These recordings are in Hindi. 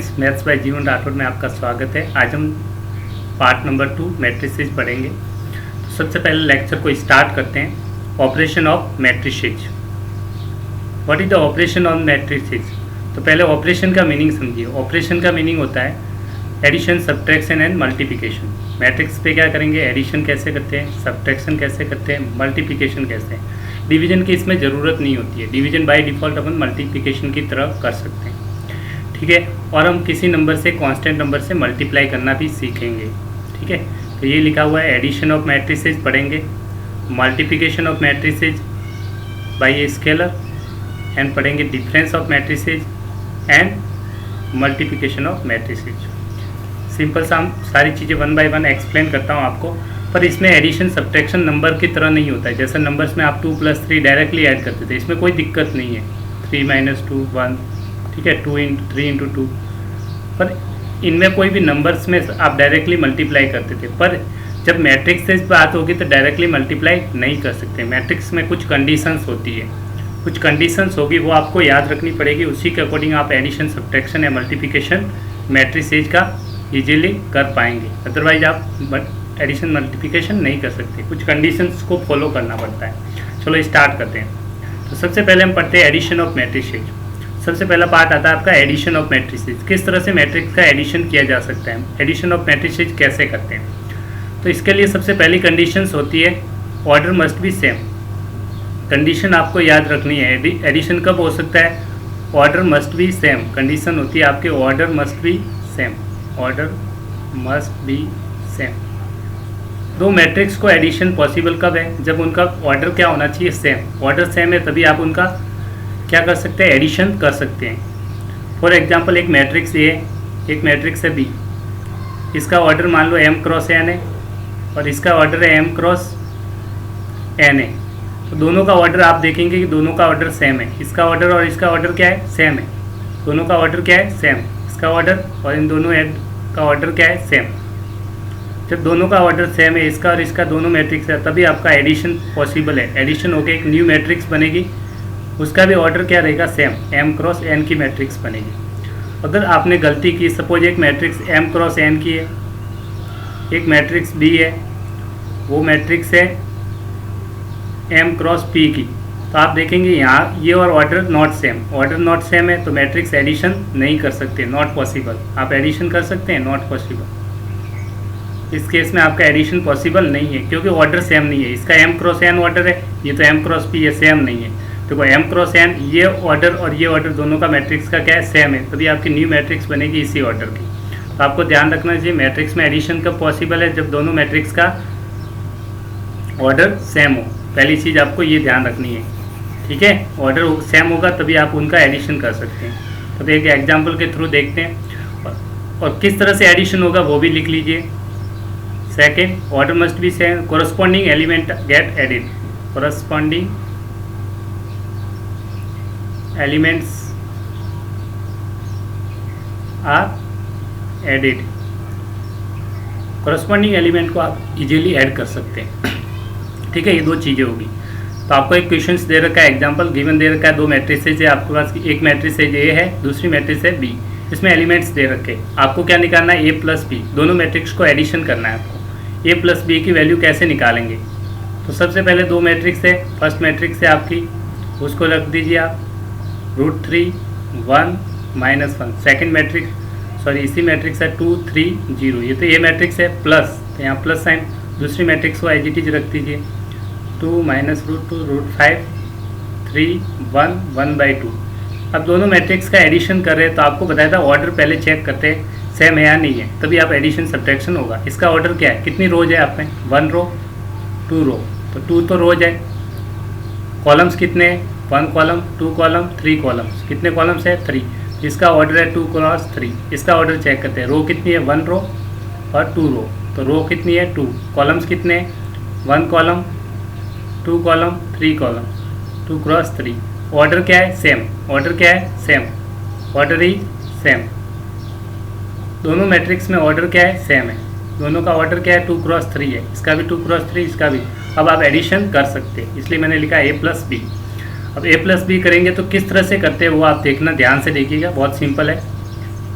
फ्रेंड्स, मैथ्स बाय जीवन राठौड़ में आपका स्वागत है। आज हम पार्ट नंबर 2 मैट्रिसेस पढ़ेंगे। तो सबसे पहले लेक्चर को स्टार्ट करते हैं। Operation of matrices. What is the operation of matrices? तो पहले ऑपरेशन का मीनिंग समझिए। ऑपरेशन का मीनिंग होता है addition, subtraction and multiplication. Matrix पे क्या करेंगे? एडिशन कैसे करते हैं, सब्ट्रैक्शन कैसे करते हैं, मल्टीप्लिकेशन कैसे हैं। डिवीजन की इसमें ज़रूरत नहीं होती है। Division by default upon multiplication की तरह कर सकते हैं, ठीक है। और हम किसी नंबर से, कांस्टेंट नंबर से मल्टीप्लाई करना भी सीखेंगे, ठीक है। तो ये लिखा हुआ है एडिशन ऑफ मैट्रिसेस पढ़ेंगे, multiplication of matrices by a scalar and पढ़ेंगे difference of matrices and multiplication of matrices. Simple सा सारी चीज़ें वन बाय वन एक्सप्लेन करता हूँ आपको। पर इसमें एडिशन सब्ट्रैक्शन नंबर की तरह नहीं होता है। जैसे नंबर्स में आप 2 + 3 डायरेक्टली ऐड करते थे, इसमें कोई दिक्कत नहीं है। 3 - 2 1, ठीक है। 3 × 2। पर इनमें कोई भी नंबर्स में आप डायरेक्टली मल्टीप्लाई करते थे। पर जब मैट्रिक्स से बात होगी तो डायरेक्टली मल्टीप्लाई नहीं कर सकते। मैट्रिक्स में कुछ कंडीशंस होती है, कुछ कंडीशंस होगी, वो आपको याद रखनी पड़ेगी। उसी के अकॉर्डिंग आप एडिशन, सब्ट्रैक्शन या मल्टीप्लिकेशन मैट्रिसेस का इजीली कर पाएंगे। अदरवाइज आप एडिशन मल्टीप्लिकेशन नहीं कर सकते। कुछ कंडीशंस को फॉलो करना पड़ता है। चलो स्टार्ट करते हैं। तो सबसे पहले हम पढ़ते हैं एडिशन ऑफ मैट्रिसेस। सबसे पहला पार्ट आता है आपका एडिशन ऑफ मैट्रिसेस। किस तरह से मैट्रिक्स का एडिशन किया जा सकता है, एडिशन ऑफ मैट्रिसेस कैसे करते हैं। तो इसके लिए सबसे पहली कंडीशंस होती है order must be same. Condition आपको याद रखनी है। एडिशन कब हो सकता है? Order must be same. Condition होती है आपके order must be same. Order must be same. दो मैट्रिक्स को एडिशन पॉसिबल कब है? जब उनका ऑर्डर क्या होना चाहिए? सेम। ऑर्डर सेम है तभी आप उनका क्या कर सकते हैं? एडिशन कर सकते हैं। फॉर एग्जांपल एक मैट्रिक्स ए, एक मैट्रिक्स है बी। इसका ऑर्डर मान लो m × n है और इसका ऑर्डर है m × n है। तो दोनों का ऑर्डर आप देखेंगे कि दोनों का ऑर्डर सेम है। इसका ऑर्डर और इसका ऑर्डर क्या है? सेम है। दोनों का ऑर्डर क्या है? सेम। इसका ऑर्डर और इन दोनों का ऑर्डर क्या है? सेम। जब दोनों का ऑर्डर सेम है, इसका और इसका, दोनों मैट्रिक्स है, तभी आपका एडिशन पॉसिबल है। एडिशन होकर एक न्यू मैट्रिक्स बनेगी, उसका भी ऑर्डर क्या रहेगा? सेम। m × n की मैट्रिक्स बनेगी। अगर आपने गलती की, सपोज एक मैट्रिक्स m × n की है, एक मैट्रिक्स b है, वो मैट्रिक्स है m × p की, तो आप देखेंगे यहाँ ये और order not same. Order not same है तो मैट्रिक्स एडिशन नहीं कर सकते, नॉट पॉसिबल। आप एडिशन कर सकते हैं? Not possible. इस केस में आपका एडिशन पॉसिबल नहीं है क्योंकि ऑर्डर सेम नहीं है। इसका m × n ऑर्डर है, ये तो m × p है, सेम नहीं है। देखो m × n, ये ऑर्डर और ये ऑर्डर दोनों का मैट्रिक्स का क्या है? सेम है, तभी आपकी न्यू मैट्रिक्स बनेगी इसी ऑर्डर की। तो आपको ध्यान रखना चाहिए मैट्रिक्स में एडिशन कब पॉसिबल है? जब दोनों मैट्रिक्स का ऑर्डर सेम हो। पहली चीज़ आपको ये ध्यान रखनी है, ठीक है। ऑर्डर सेम होगा तभी आप उनका एडिशन कर सकते हैं। तो एक एग्जाम्पल के थ्रू देखते हैं और किस तरह से एडिशन होगा वो भी लिख लीजिए। Second, order must be same, corresponding element get added. Corresponding elements are added. Corresponding element को आप इजीली ऐड कर सकते हैं, ठीक है। ये दो चीज़ें होगी। तो आपको एक क्वेश्चन दे रखा है, एग्जांपल गिवन दे रखा है। दो मैट्रिसेस है आपके पास, एक मैट्रिक्स ए है, दूसरी मैट्रिक्स है बी। इसमें एलिमेंट्स दे रखे, आपको क्या निकालना है? a + b। दोनों मैट्रिक्स को एडिशन करना है आपको। a + b की वैल्यू कैसे निकालेंगे? तो सबसे पहले दो मैट्रिक्स है, फर्स्ट मैट्रिक्स है आपकी, उसको रख दीजिए आप √3 1 - 1। सेकेंड मैट्रिक्स, सॉरी इसी मैट्रिक्स है 2 3 0। ये तो ये मैट्रिक्स है प्लस, तो यहाँ प्लस साइन। दूसरी मैट्रिक्स को एज इट इज रख दीजिए 2 - √2 √5 3 1 1/2। अब दोनों मैट्रिक्स का एडिशन कर रहे हैं तो आपको बताया था ऑर्डर पहले चेक करते हैं सेम है या नहीं है, तभी आप एडिशन सब्ट्रैक्शन होगा। इसका ऑर्डर क्या है? कितनी रोज है आप में? 1 रो 2 रो, तो 2 तो रोज है। कॉलम्स कितने हैं? 1 कॉलम 2 कॉलम 3 कॉलम्स। कितने कॉलम्स है? 3। इसका ऑर्डर है 2 × 3। इसका ऑर्डर चेक करते हैं। रो कितनी है? 1 रो और 2 रो। तो रो कितनी है? 2। कॉलम्स कितने हैं? 1 कॉलम 2 कॉलम 3 कॉलम, 2 × 3। ऑर्डर क्या है? सेम। ऑर्डर क्या है? सेम। ऑर्डर ही सेम। दोनों मैट्रिक्स में ऑर्डर क्या है? सेम है। दोनों का ऑर्डर क्या है? 2 × 3 है। इसका भी 2 × 3, इसका भी। अब आप एडिशन कर सकते हैं, इसलिए मैंने लिखा a + b। अब a + b करेंगे तो किस तरह से करते हैं वो आप देखना, ध्यान से देखिएगा, बहुत सिंपल है।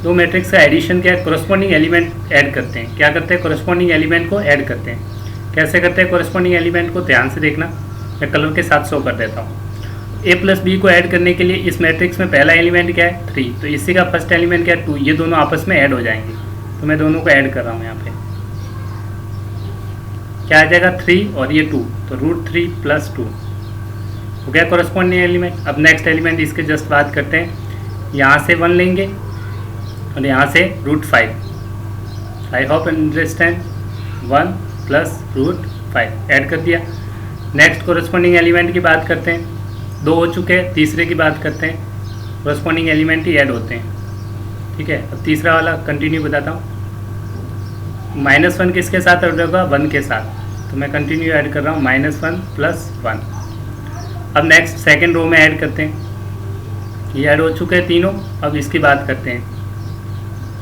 दो मैट्रिक्स का एडिशन क्या है, कोरस्पॉन्डिंग एलिमेंट ऐड करते हैं। क्या करते हैं, कोरस्पॉन्डिंग एलिमेंट को ऐड करते हैं। कैसे करते हैं कोरस्पॉन्डिंग एलिमेंट को, ध्यान से देखना, मैं कलर के साथ शो कर देता हूँ। ए प्लस बी को ऐड करने के लिए इस मैट्रिक्स में पहला एलिमेंट क्या है, 3, तो इसी का फर्स्ट एलिमेंट क्या है, 2, ये दोनों आपस में ऐड हो जाएंगे। तो मैं दोनों को ऐड कर रहा हूँ, यहाँ पे क्या आ जाएगा 3 और ये 2, तो √3 + 2 हो गया कोरस्पॉन्डिंग एलिमेंट। अब नेक्स्ट एलिमेंट इसके जस्ट बात करते हैं, यहाँ से 1 लेंगे और यहाँ से √5। आई होप अंडरस्टैंड, 1 + √5 ऐड कर दिया। नेक्स्ट कोरस्पॉन्डिंग एलिमेंट की बात करते हैं, 2 हो चुके हैं, तीसरे की बात करते हैं। कोरस्पॉन्डिंग एलिमेंट ही ऐड होते हैं, ठीक है। अब तीसरा वाला कंटिन्यू बताता हूँ। -1 किसके साथ ऐड होगा, 1 के साथ, तो मैं कंटिन्यू ऐड कर रहा हूँ, -1 + 1। अब नेक्स्ट सेकेंड रो में ऐड करते हैं, ये ऐड हो चुके हैं तीनों। अब इसकी बात करते हैं,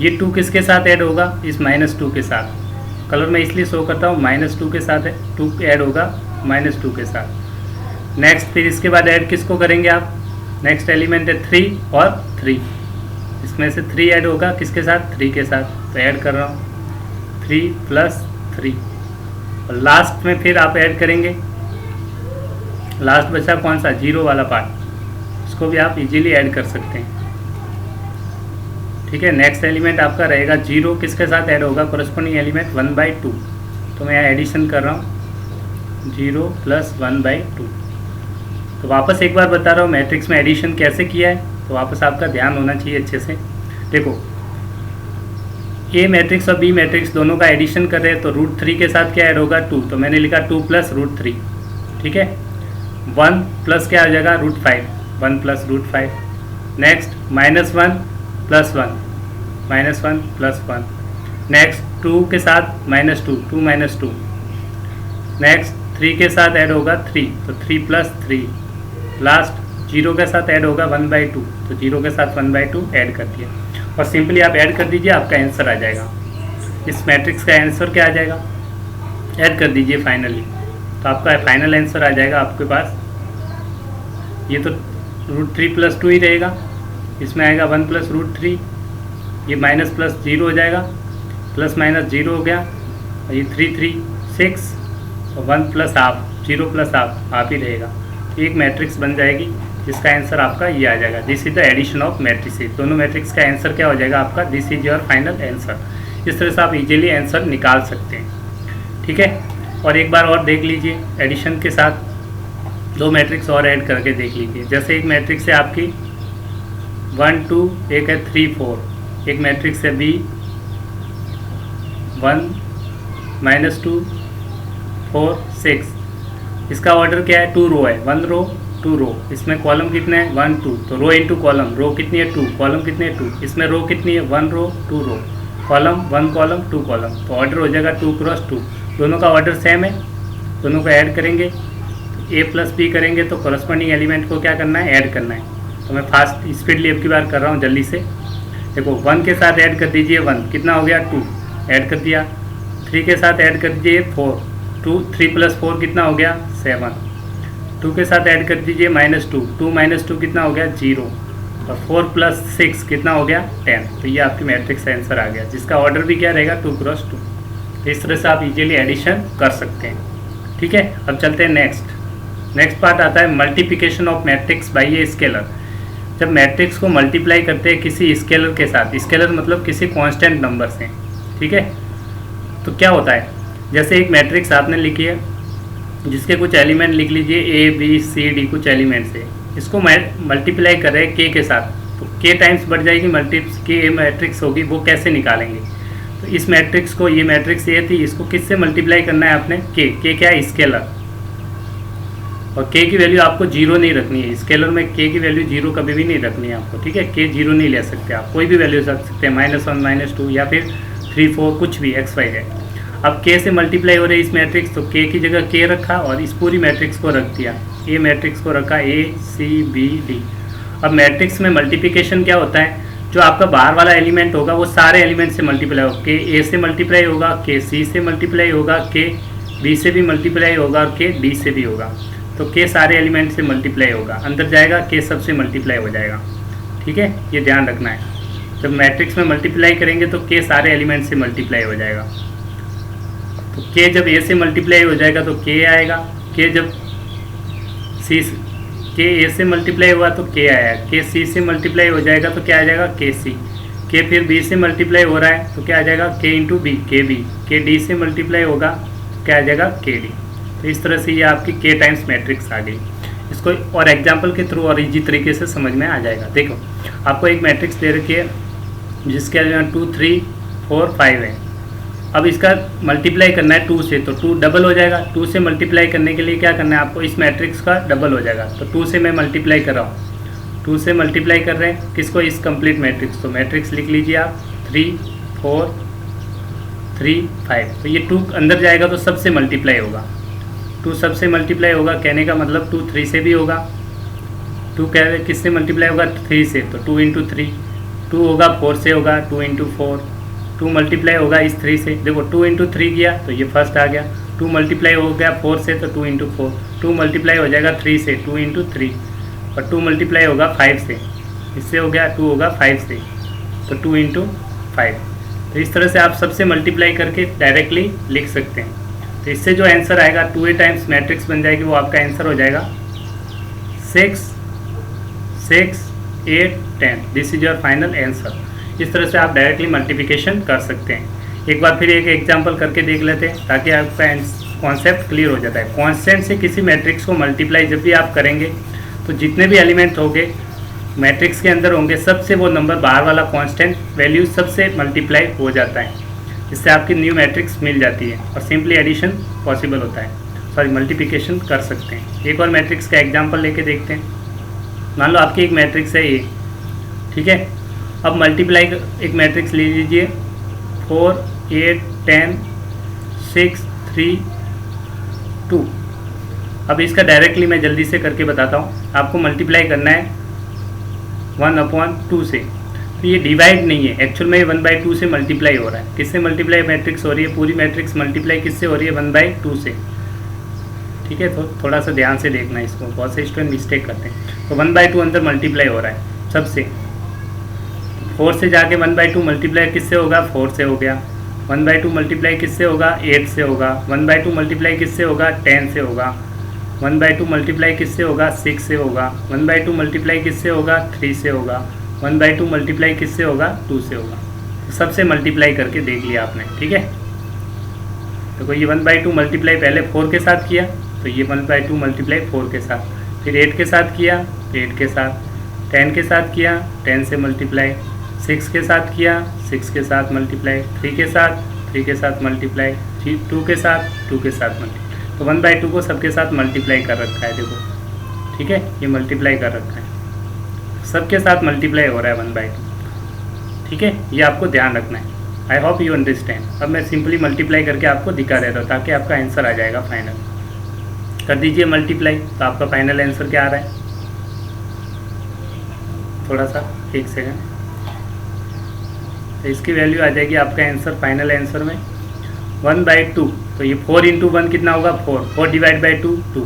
ये 2 किसके साथ ऐड होगा, इस -2 के साथ। कलर में इसलिए शो करता हूँ, -2 के साथ है, 2 ऐड होगा -2 के साथ। नेक्स्ट फिर इसके बाद ऐड किसको करेंगे आप, नेक्स्ट एलिमेंट है 3 और 3, इसमें से 3 ऐड होगा किसके साथ, 3 के साथ, तो ऐड कर रहा हूँ 3 + 3। और लास्ट में फिर आप ऐड करेंगे, लास्ट बचा कौन सा, 0 वाला पार्ट, उसको भी आप इजीली ऐड कर सकते हैं, ठीक है। नेक्स्ट एलिमेंट आपका रहेगा 0, किसके साथ ऐड होगा, कोरस्पॉन्डिंग एलिमेंट 1/2, तो मैं एडिशन कर रहा हूँ 0 + 1/2। तो वापस एक बार बता रहा हूँ मैट्रिक्स में एडिशन कैसे किया है, तो वापस आपका ध्यान होना चाहिए अच्छे से। देखो ए मैट्रिक्स और बी मैट्रिक्स दोनों का एडिशन कर रहे हैं, तो √3 के साथ क्या ऐड होगा, 2, तो मैंने लिखा 2 + √3, ठीक है। 1 प्लस क्या आ जाएगा, √5, 1 + √5। नेक्स्ट -1 + 1, -1 + 1। नेक्स्ट 2 के साथ -2, 2 - 2। नेक्स्ट 3 के साथ ऐड होगा 3, तो 3 + 3। लास्ट 0 के साथ ऐड होगा 1/2, तो 0 के साथ 1/2 ऐड कर दिया, और सिंपली आप ऐड कर दीजिए, आपका आंसर आ जाएगा। इस मैट्रिक्स का आंसर क्या आ जाएगा, ऐड कर दीजिए फाइनली, तो आपका फाइनल आंसर आ जाएगा आपके पास। ये तो √3 + 2 ही रहेगा, इसमें आएगा 1 + √3, ये माइनस प्लस 0 हो जाएगा, प्लस माइनस 0 हो गया, और ये 3 3 6 और 1 + हाफ, 0 + हाफ ही रहेगा। एक मैट्रिक्स बन जाएगी जिसका आंसर आपका ये आ जाएगा। This is the addition of matrices. दोनों मैट्रिक्स का आंसर क्या हो जाएगा आपका, this is your final answer. इस तरह से आप इजीली आंसर निकाल सकते हैं, ठीक है। और एक बार और देख लीजिए, एडिशन के साथ दो मैट्रिक्स और ऐड करके देख लीजिए। जैसे एक मैट्रिक्स है आपकी 1 2, एक है 3 4, एक मैट्रिक्स है B 1 -2 4 6। इसका ऑर्डर क्या है, 2 रो है, 1 रो 2 रो। इसमें कॉलम कितने हैं 1 2, तो रो इंटू कॉलम, रो कितनी है 2, कॉलम कितने हैं 2। इसमें रो कितनी है 1 रो 2 रो, कॉलम 1 कॉलम 2 कॉलम, तो ऑर्डर हो जाएगा 2 × 2। दोनों का ऑर्डर सेम है, दोनों को ऐड करेंगे, A + B करेंगे तो कॉरस्पॉन्डिंग एलिमेंट को क्या करना है, ऐड करना है। तो मैं फास्ट स्पीडली अब की बार कर रहा हूँ जल्दी से। देखो 1 के साथ ऐड कर दीजिए 1, कितना हो गया 2, ऐड कर दिया। 3 के साथ ऐड कर दीजिए 4, 3 + 4 कितना हो गया 7। 2 के साथ ऐड कर दीजिए -2, 2 - 2 कितना हो गया 0, और 4 + 6 कितना हो गया 10। तो ये आपकी मैट्रिक्स आंसर आ गया, जिसका ऑर्डर भी क्या रहेगा 2 × 2। तो इस तरह से आप इजीली एडिशन कर सकते हैं, ठीक है। अब चलते हैं नेक्स्ट पार्ट आता है multiplication of matrix by a scalar. जब मैट्रिक्स को मल्टीप्लाई करते हैं किसी स्केलर के साथ, स्केलर मतलब किसी कांस्टेंट नंबर से, ठीक है, तो क्या होता है, जैसे एक मैट्रिक्स आपने लिखी है जिसके कुछ एलिमेंट लिख लीजिए A B C D, कुछ एलिमेंट्स है, इसको मल्टीप्लाई कर रहे हैं K के साथ, तो K टाइम्स बढ़ जाएगी, मल्टीप्स K मैट्रिक्स होगी, वो कैसे निकालेंगे। तो इस मैट्रिक्स को, ये मैट्रिक्स ये थी, इसको किससे मल्टीप्लाई करना है आपने, K क्या है स्केलर, और K की वैल्यू आपको 0 नहीं रखनी है। स्केलर में K की वैल्यू 0 कभी भी नहीं रखनी है आपको, ठीक है। K 0 नहीं ले सकते आप, कोई भी वैल्यू रख सकते हैं, -1 -2 या फिर 3 4, कुछ भी x y है। अब K से मल्टीप्लाई हो रही है इस मैट्रिक्स, तो K की जगह K रखा और इस पूरी मैट्रिक्स को रख दिया, A मैट्रिक्स को रखा A C B D। अब मैट्रिक्स में मल्टीप्लिकेशन क्या होता है, जो आपका बाहर वाला एलिमेंट होगा वो सारे एलिमेंट से मल्टीप्लाई होगा, K A से मल्टीप्लाई होगा, K C से मल्टीप्लाई होगा, K B से भी मल्टीप्लाई होगा, और K D से भी होगा। तो K सारे एलिमेंट से मल्टीप्लाई होगा, अंदर जाएगा K सबसे मल्टीप्लाई हो जाएगा, ठीक है, ये ध्यान रखना है। जब मैट्रिक्स में मल्टीप्लाई करेंगे तो के सारे एलिमेंट से मल्टीप्लाई हो जाएगा। तो के जब ए से मल्टीप्लाई हो जाएगा तो के आएगा, के जब सी के ए से मल्टीप्लाई हुआ तो के आया, के सी से मल्टीप्लाई हो जाएगा तो क्या आ जाएगा के सी, के फिर बी से मल्टीप्लाई हो रहा है तो क्या आ जाएगा के इंटू बी, के बी, के डी से मल्टीप्लाई होगा तो क्या आ जाएगा के डी। तो इस तरह से ये आपकी के टाइम्स मैट्रिक्स आ गई। इसको और एग्जाम्पल के थ्रू और इजी तरीके से समझ में आ जाएगा। देखो आपको एक मैट्रिक्स दे रखी है जिसके 2 3 4 5 है। अब इसका मल्टीप्लाई करना है 2 से, तो 2 डबल हो जाएगा। 2 से मल्टीप्लाई करने के लिए क्या करना है आपको, इस मैट्रिक्स का डबल हो जाएगा। तो 2 से मैं मल्टीप्लाई कर रहा हूँ, 2 से मल्टीप्लाई कर रहे हैं किसको, इस कंप्लीट मैट्रिक्स। तो मैट्रिक्स लिख लीजिए आप 3 4 3 5। तो ये 2 अंदर जाएगा तो सबसे मल्टीप्लाई होगा, 2 सबसे मल्टीप्लाई होगा, कहने का मतलब 2 3 से भी होगा। 2 कह किससे मल्टीप्लाई होगा, 3 से, तो 2 इंटू 3। 2 होगा 4 से होगा, 2 इंटू 4। 2 मल्टीप्लाई होगा इस 3 से, देखो 2 इंटू 3 किया तो ये फर्स्ट आ गया। 2 मल्टीप्लाई हो गया 4 से तो 2 इंटू 4। 2 मल्टीप्लाई हो जाएगा 3 से, 2 इंटू 3। और 2 मल्टीप्लाई होगा 5 से, इससे हो गया 2 होगा 5 से, तो 2 इंटू 5। तो इस तरह से आप सबसे मल्टीप्लाई करके डायरेक्टली लिख सकते हैं। तो इससे जो आंसर आएगा 2a टाइम्स मैट्रिक्स बन जाएगी, वो आपका आंसर हो जाएगा 6 6 8 10। This is your final answer. इस तरह से आप डायरेक्टली मल्टीप्लिकेशन कर सकते हैं। एक बार फिर एक एग्जांपल करके देख लेते हैं ताकि आपका कॉन्सेप्ट क्लियर हो जाता है। कांस्टेंट से किसी मैट्रिक्स को मल्टीप्लाई जब भी आप करेंगे तो जितने भी एलिमेंट होंगे मैट्रिक्स के अंदर होंगे, सबसे वो नंबर बाहर वाला कांस्टेंट वैल्यू सबसे मल्टीप्लाई हो जाता है। इससे आपकी न्यू मैट्रिक्स मिल जाती है और सिंपली एडिशन पॉसिबल होता है, सॉरी मल्टीप्लिकेशन कर सकते हैं। एक और मैट्रिक्स का एग्जांपल लेके देखते हैं। मान लो आपकी एक मैट्रिक्स है ये, ठीक है। अब मल्टीप्लाई एक मैट्रिक्स ले लीजिए 4 8 10 6 3 2। अब इसका डायरेक्टली मैं जल्दी से करके बताता हूँ। आपको मल्टीप्लाई करना है 1/2 से, तो ये डिवाइड नहीं है, एक्चुअल में 1/2 से मल्टीप्लाई हो रहा है। किससे मल्टीप्लाई मैट्रिक्स हो रही है, पूरी मैट्रिक्स मल्टीप्लाई किससे हो रही है, 1/2 से, ठीक है। तो थोड़ा सा ध्यान से देखना इसको, बहुत से स्टूडेंट मिस्टेक करते हैं। तो 1/2 अंदर मल्टीप्लाई हो रहा है सबसे। 4 से जाके 1/2 मल्टीप्लाई किससे होगा, 4 से हो गया। 1/2 मल्टीप्लाई किससे होगा, 8 से होगा। 1/2 मल्टीप्लाई किससे होगा, 10 से होगा। 1/2 मल्टीप्लाई किससे होगा, 6 से होगा। 1/2 मल्टीप्लाई किससे होगा, 3 से होगा। 1/2 मल्टीप्लाई किससे होगा, 2 से होगा। तो सबसे मल्टीप्लाई करके देख लिया आपने, ठीक है। तो ये 1/2 मल्टीप्लाई पहले 4 के साथ किया, तो ये 1/2 मल्टीप्लाई 4 के साथ, फिर 8 के साथ किया, 8 के साथ, 10 के साथ किया, 10 से मल्टीप्लाई, 6 के साथ किया, 6 के साथ मल्टीप्लाई, 3 के साथ, 3 के साथ मल्टीप्लाई, 2 के साथ, 2 के साथ मल्टीप्लाई। तो 1/2 को सबके साथ मल्टीप्लाई कर रखा है, देखो, ठीक है। ये मल्टीप्लाई कर रखा है, सबके साथ मल्टीप्लाई हो रहा है 1/2, ठीक है। ये आपको ध्यान रखना है। I hope you understand. अब मैं सिंपली मल्टीप्लाई करके आपको दिखा देता हूँ ताकि आपका आंसर आ जाएगा फाइनल। कर दीजिए मल्टीप्लाई, तो आपका फाइनल आंसर क्या आ रहा है, थोड़ा सा 1 सेकेंड। तो इसकी वैल्यू आ जाएगी आपका आंसर फाइनल आंसर में 1/2। तो ये 4 इंटू 1 कितना होगा, 4, 4 डिवाइड बाई 2 2,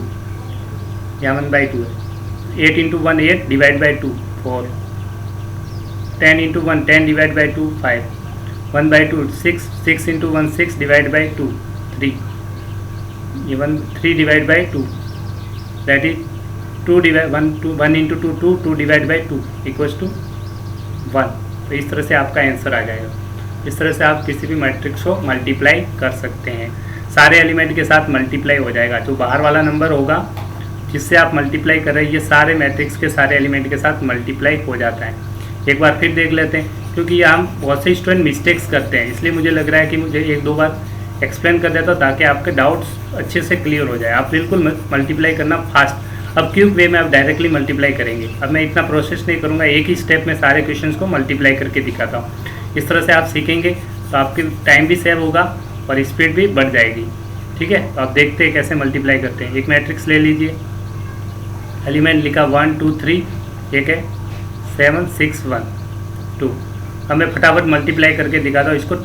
यहाँ 1/2 है। 8 into 1 8 divide by 2 4, 10 into 1 10 divide by 2 5, 1/2 6, 6 into 1 6 divide by 2 3, ये 3 divide by 2, that is 2 divide 1 into 2 2, 2 divide by 2 equals to 1। तो इस तरह से आपका आंसर आ जाएगा। इस तरह से आप किसी भी मैट्रिक्स को मल्टीप्लाई कर सकते हैं, सारे एलिमेंट के साथ मल्टीप्लाई हो जाएगा। जो बाहर वाला नंबर होगा जिससे आप मल्टीप्लाई कर रहे हैं, ये सारे मैट्रिक्स के सारे एलिमेंट के साथ मल्टीप्लाई हो जाता है। एक बार फिर देख लेते हैं, क्योंकि ये हम बहुत से स्टूडेंट मिस्टेक्स करते हैं, इसलिए मुझे लग रहा है कि मुझे 1-2 बार एक्सप्लेन कर देता हूँ ताकि आपके डाउट्स अच्छे से क्लियर हो जाए। आप बिल्कुल मल्टीप्लाई करना फास्ट, अब क्विक वे में आप डायरेक्टली मल्टीप्लाई करेंगे। अब मैं इतना प्रोसेस नहीं करूँगा, एक ही स्टेप में सारे क्वेश्चंस को मल्टीप्लाई करके दिखाता हूँ। इस तरह से आप सीखेंगे तो आपकी टाइम भी सेव होगा और स्पीड भी बढ़ जाएगी, ठीक है। तो आप देखते हैं कैसे मल्टीप्लाई करते हैं। एक मैट्रिक्स ले लीजिए, एलिमेंट लिखा 1 2 3, एक है 7 6 1 2। अब मैं फटाफट मल्टीप्लाई करके दिखाता हूँ। इसको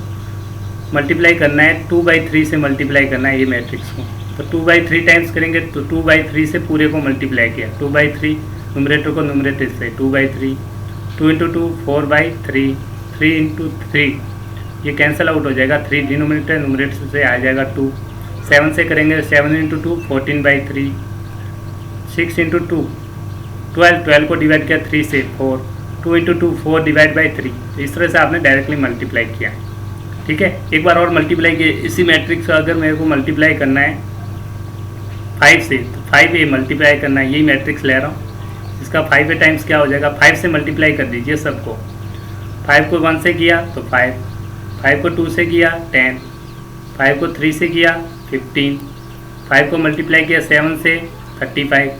मल्टीप्लाई करना है 2/3 से मल्टीप्लाई करना है ये मैट्रिक्स को। तो 2/3 टाइम्स करेंगे तो 2/3 से पूरे को मल्टीप्लाई किया, 2/3 नुमरेटर को नुमरेटर से 2/3, 2 इंटू 2 4/3, 3 इंटू 3, ये कैंसिल आउट हो जाएगा, 3 डिनोमिनेटर नोमिनेटर से आ जाएगा 2। 7 से करेंगे 7 इंटू 2 14/3। 6 इंटू 2 12, 12 को डिवाइड किया 3 से 4, 2 इंटू 2 4 डिवाइड बाई 3। तो इस तरह से आपने डायरेक्टली मल्टीप्लाई किया। ठीक है, एक बार और मल्टीप्लाई किए इसी मैट्रिक्स का अगर मेरे को मल्टीप्लाई करना है 5 से, तो 5 मल्टीप्लाई करना है, यही मैट्रिक्स ले रहा हूँ, इसका 5 टाइम्स क्या हो जाएगा, 5 से मल्टीप्लाई कर दीजिए सबको। 5 को 1 से किया तो 5, 5 को 2 से किया 10, 5 को 3 से किया 15, 5 को मल्टीप्लाई किया 7 से 35,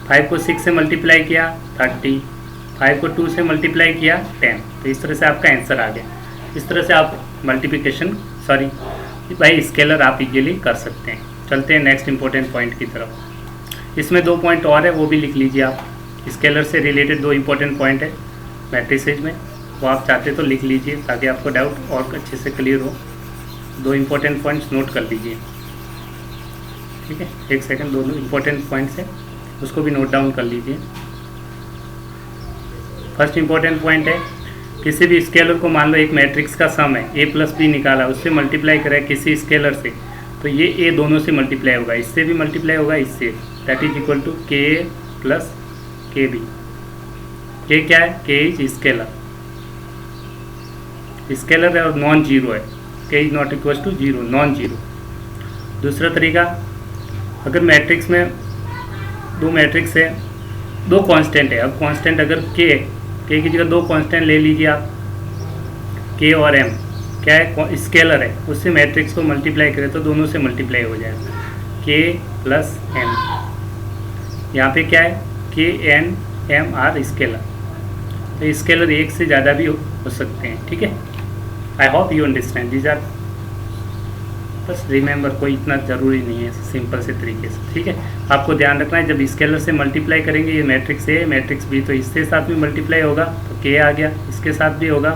5 को 6 से मल्टीप्लाई किया 30, 5 को 2 से मल्टीप्लाई किया 10। तो इस तरह से आपका आंसर आ गया। इस तरह से आप मल्टीप्लिकेशन बाई स्केलर आप इजीली कर सकते हैं। चलते हैं नेक्स्ट इंपॉर्टेंट पॉइंट की तरफ। इसमें 2 पॉइंट और है, वो भी लिख लीजिए आप। स्केलर से रिलेटेड 2 इंपॉर्टेंट पॉइंट है मैट्रिसेज में, वो आप चाहते तो लिख लीजिए ताकि आपको डाउट और अच्छे से क्लियर हो। 2 इंपॉर्टेंट पॉइंट्स नोट कर लीजिए। ठीक है, एक सेकंड, 2 इंपॉर्टेंट पॉइंट्स है, उसको भी नोट डाउन कर लीजिए। फर्स्ट इंपॉर्टेंट पॉइंट है, किसी भी स्केलर को मान लो एक मैट्रिक्स का सम है, a प्लस बी निकाला, उससे मल्टीप्लाई करें किसी स्केलर से, तो ये a दोनों से मल्टीप्लाई होगा, इससे भी मल्टीप्लाई होगा, इससे, दैट इज इक्वल टू के ए प्लस के बी। के क्या है, के इज स्केलर, स्केलर है और नॉन जीरो है, k is not equal to zero, non zero. दूसरा तरीका, अगर मैट्रिक्स में 2 मैट्रिक्स है, 2 कांस्टेंट है, अब कांस्टेंट अगर के की जगह 2 कांस्टेंट ले लीजिए आप, के और एम, क्या है, स्केलर है, उससे मैट्रिक्स को मल्टीप्लाई करें तो दोनों से मल्टीप्लाई हो जाएगा, के प्लस एम। यहाँ पे क्या है, k and m are scalar, तो स्केलर एक से ज़्यादा भी हो सकते हैं। ठीक है, I hope you understand these are, बस रिमेंबर, कोई इतना ज़रूरी नहीं है, सिंपल से तरीके से। ठीक है, आपको ध्यान रखना है, जब स्केलर से मल्टीप्लाई करेंगे, ये मैट्रिक्स ए मैट्रिक्स बी, तो इसके साथ भी मल्टीप्लाई होगा तो के आ गया, इसके साथ भी होगा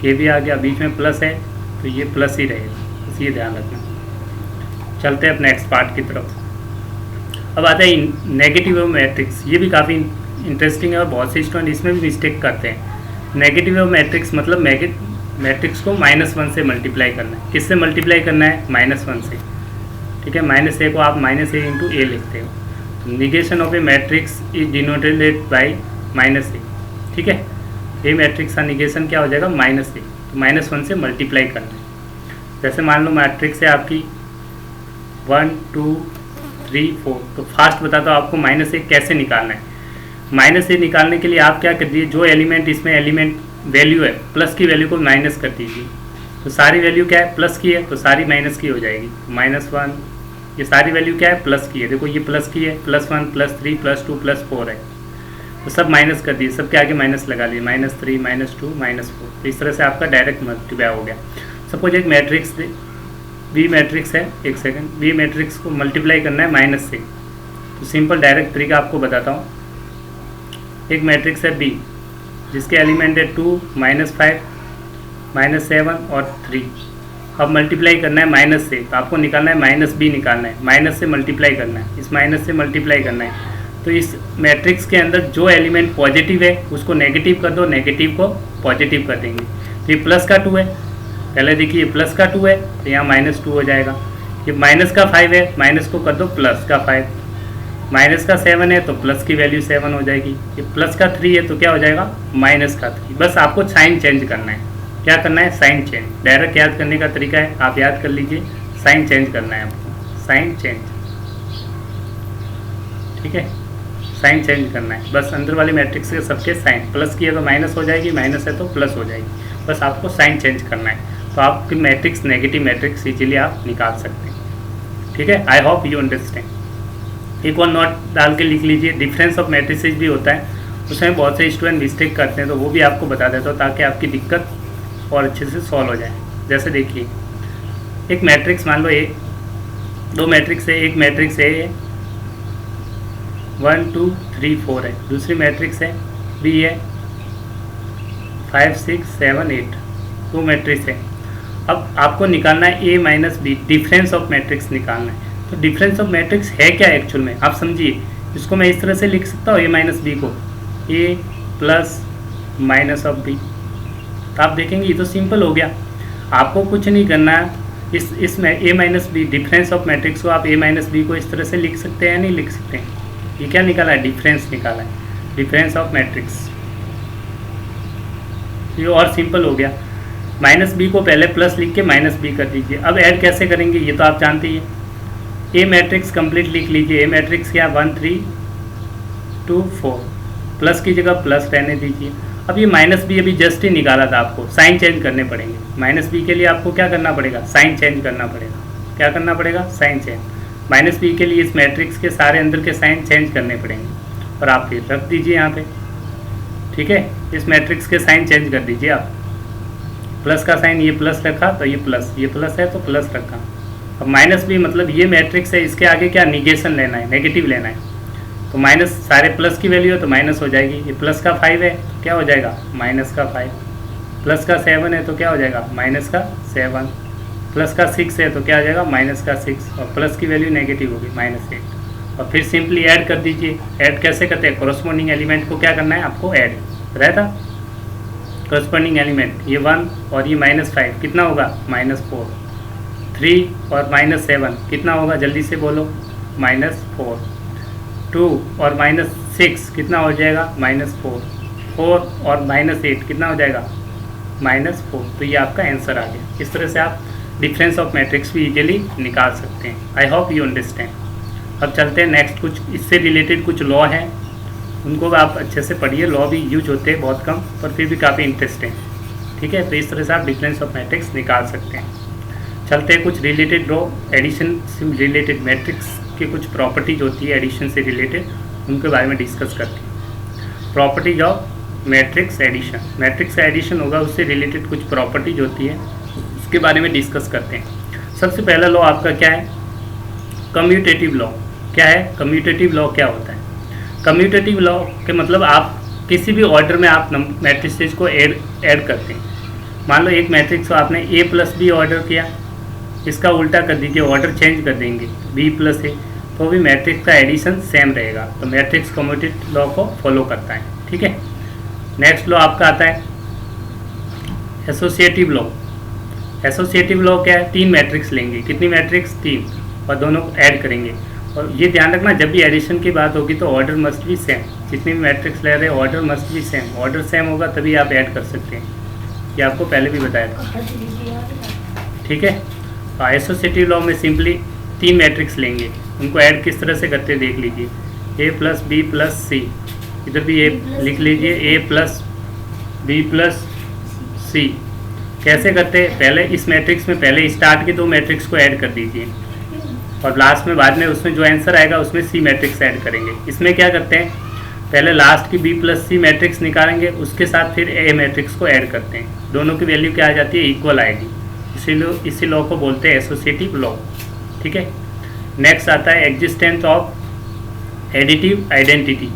के भी आ गया, बीच में प्लस है तो ये प्लस ही रहेगा, बस ये ध्यान रखना। चलते हैं अब नेक्स्ट पार्ट की तरफ। अब आता है नेगेटिव मैट्रिक्स, ये भी काफ़ी इंटरेस्टिंग है और बहुत से स्टूडेंट इसमें भी मिस्टेक करते हैं। नेगेटिव मैट्रिक्स मतलब मैट्रिक्स को -1 से मल्टीप्लाई करना है। किससे मल्टीप्लाई करना है, -1 से। ठीक है, -a को आप -a इंटू ए लिखते हो। Negation of A matrix is denoted by -a। ठीक है, ये मैट्रिक्स का निगेशन क्या हो जाएगा, -a, तो -1 से मल्टीप्लाई करना है। जैसे मान लो मैट्रिक्स है आपकी 1 2 3 4, तो फास्ट बताता हूँ आपको -a कैसे निकालना है। -a निकालने के लिए आप क्या कर दीजिए, जो एलिमेंट इसमें एलिमेंट वैल्यू है, प्लस की वैल्यू को माइनस कर दीजिए, तो सारी वैल्यू क्या है, प्लस की है, तो सारी माइनस की हो जाएगी, -1। ये सारी वैल्यू क्या है, प्लस की है, देखो ये प्लस की है, +1 +3 +2 +4 है, तो सब माइनस कर दिए, सबके आगे माइनस लगा लिए, -3 -2 -4। तो इस तरह से आपका डायरेक्ट मल्टीप्लाई हो गया। सपोज एक मैट्रिक्स बी मैट्रिक्स है, एक सेकंड, बी मैट्रिक्स को मल्टीप्लाई करना है माइनस से, तो सिंपल डायरेक्ट तरीका आपको बताता हूँ। एक मैट्रिक्स है बी जिसके एलिमेंट है 2 -5 -7 और 3। अब मल्टीप्लाई करना है माइनस से, तो आपको निकालना है -b निकालना है, माइनस से मल्टीप्लाई करना है, इस माइनस से मल्टीप्लाई करना है। तो इस मैट्रिक्स के अंदर जो एलिमेंट पॉजिटिव है उसको नेगेटिव कर दो, नेगेटिव को पॉजिटिव कर देंगे। तो ये प्लस का 2 है, पहले देखिए प्लस का 2 है तो यहाँ -2 हो जाएगा। ये माइनस का 5 है, माइनस को कर दो प्लस का 5, माइनस का 7 है तो प्लस की वैल्यू 7 हो जाएगी। ये प्लस का 3 है तो क्या हो जाएगा, माइनस का 3। बस आपको साइन चेंज करना है। क्या करना है, साइन चेंज। डायरेक्ट याद करने का तरीका है, आप याद कर लीजिए, साइन चेंज करना है आपको, साइन चेंज। ठीक है, साइन चेंज करना है, बस अंदर वाले मैट्रिक्स के सबके साइन, प्लस की है तो माइनस हो जाएगी, माइनस है तो प्लस हो जाएगी, बस आपको साइन चेंज करना है। तो आपकी मैट्रिक्स नेगेटिव मैट्रिक्स इजीली आप निकाल सकते हैं। ठीक है, आई होप यू अंडरस्टैंड। एक और नोट डाल के लिख लीजिए, डिफरेंस ऑफ मैट्रिसेज भी होता है, उसमें बहुत से स्टूडेंट मिस्टेक करते हैं, तो वो भी आपको बता देता हूँ ताकि आपकी दिक्कत और अच्छे से सॉल्व हो जाए। जैसे देखिए, एक मैट्रिक्स मान लो ए, 2 मैट्रिक्स है, एक मैट्रिक्स है 1 2 3 4 है, दूसरी मैट्रिक्स है बी है 5 6 7 8, 2 मैट्रिक्स है। अब आपको निकालना है A minus B, difference of matrix निकालना है। तो डिफरेंस ऑफ मैट्रिक्स है क्या एक्चुअल में, आप समझिए। इसको मैं इस तरह से लिख सकता हूँ, ए माइनस बी को ए प्लस माइनस ऑफ बी, तो आप देखेंगे ये तो सिंपल हो गया। आपको कुछ नहीं करना है, इसमें a minus B, difference of matrix को आप a माइनस बी को इस तरह से लिख सकते हैं या नहीं लिख सकते हैं। ये क्या निकाला है, डिफरेंस निकाला है, डिफरेंस ऑफ मैट्रिक्स। ये और सिंपल हो गया। माइनस बी को पहले प्लस लिख के माइनस बी कर दीजिए। अब ऐड कैसे करेंगे ये तो आप जानते ही हैं। ए मैट्रिक्स कंप्लीट लिख लीजिए। ए मैट्रिक्स क्या, 1 3 2 4, प्लस की जगह प्लस रहने दीजिए। अब ये माइनस बी अभी जस्ट ही निकाला था, आपको साइन चेंज करने पड़ेंगे। माइनस बी के लिए आपको क्या करना पड़ेगा, साइन चेंज करना पड़ेगा। क्या करना पड़ेगा, साइन चेंज। माइनस बी के लिए इस मैट्रिक्स के सारे अंदर के साइन चेंज करने पड़ेंगे और आप फिर रख दीजिए यहाँ पे। ठीक है, इस मैट्रिक्स के साइन चेंज कर दीजिए आप। प्लस का साइन ये प्लस रखा तो ये प्लस है तो प्लस रखा। अब माइनस बी मतलब ये मैट्रिक्स है, इसके आगे क्या निगेशन लेना है, नेगेटिव लेना है। तो माइनस, सारे प्लस की वैल्यू है तो माइनस हो जाएगी। ये प्लस का 5 है तो क्या हो जाएगा, माइनस का 5। प्लस का 7 है तो क्या हो जाएगा, माइनस का 7। प्लस का 6 है तो क्या हो जाएगा, माइनस का 6। और प्लस की वैल्यू नेगेटिव होगी, -8। और फिर सिंपली ऐड कर दीजिए। ऐड कैसे करते हैं, कोरस्पॉन्डिंग एलिमेंट को क्या करना है आपको, ऐड रहता। कोरस्पॉन्डिंग एलिमेंट ये 1 और ये -5 कितना होगा, -4। 3 और -7 कितना होगा, जल्दी से बोलो, -4। 2 और -6 कितना हो जाएगा, -4। 4 और -8 कितना हो जाएगा, -4। तो ये आपका आंसर आ गया। इस तरह से आप डिफरेंस ऑफ मैट्रिक्स भी इजीली निकाल सकते हैं। आई होप यू अंडरस्टैंड। अब चलते हैं नेक्स्ट, कुछ इससे रिलेटेड कुछ लॉ हैं, उनको आप अच्छे से पढ़िए। लॉ भी यूज होते हैं बहुत कम, पर फिर भी काफ़ी इंटरेस्टिंग। ठीक है, तो इस तरह से आप डिफरेंस ऑफ मैट्रिक्स निकाल सकते हैं। चलते हैं कुछ रिलेटेड लॉ, एडिशन से रिलेटेड मैट्रिक्स की कुछ प्रॉपर्टीज होती है एडिशन से रिलेटेड, उनके बारे में डिस्कस करते हैं। Properties of matrix addition, matrix का एडिशन होगा उससे रिलेटेड कुछ प्रॉपर्टीज होती है, उसके बारे में डिस्कस करते हैं। सबसे पहला लॉ आपका क्या है, कम्यूटेटिव लॉ। क्या है कम्यूटेटिव लॉ, क्या होता है कम्यूटेटिव लॉ के मतलब आप किसी भी ऑर्डर में आप मैट्रिसेस को ऐड करते हैं। मान लो एक मैट्रिक्स को आपने a + b ऑर्डर किया, इसका उल्टा कर दीजिए, ऑर्डर चेंज कर देंगे b + a, तो भी मैट्रिक्स का एडिशन सेम रहेगा। तो मैट्रिक्स कम्यूटेटिव लॉ को फॉलो करता है। ठीक है, नेक्स्ट लॉ आपका आता है एसोसिएटिव लॉ। एसोसिएटिव लॉ क्या है, 3 मैट्रिक्स लेंगे, कितनी मैट्रिक्स, 3, और दोनों को ऐड करेंगे। और ये ध्यान रखना, जब भी एडिशन की बात होगी तो ऑर्डर मस्ट बी सेम। जितनी भी मैट्रिक्स ले रहे हैं order must be same. Order same होगा तभी आप ऐड कर सकते हैं, ये आपको पहले भी बताया था। ठीक है, एसोसिएटिव लॉ में सिंपली 3 मैट्रिक्स लेंगे, उनको ऐड किस तरह से करते देख लीजिए। a + b + c, इधर भी a लिख लीजिए, a + b + c। कैसे करते हैं, पहले इस मैट्रिक्स में पहले स्टार्ट के 2 मैट्रिक्स को ऐड कर दीजिए और लास्ट में बाद में उसमें जो आंसर आएगा उसमें सी मैट्रिक्स ऐड करेंगे। इसमें क्या करते हैं, पहले लास्ट की b + c मैट्रिक्स निकालेंगे, उसके साथ फिर a मैट्रिक्स को ऐड करते हैं। दोनों की वैल्यू क्या आ जाती है, इक्वल आएगी। इसी लॉ को बोलते हैं एसोसिएटिव लॉ। ठीक है, नेक्स्ट आता है existence of additive identity.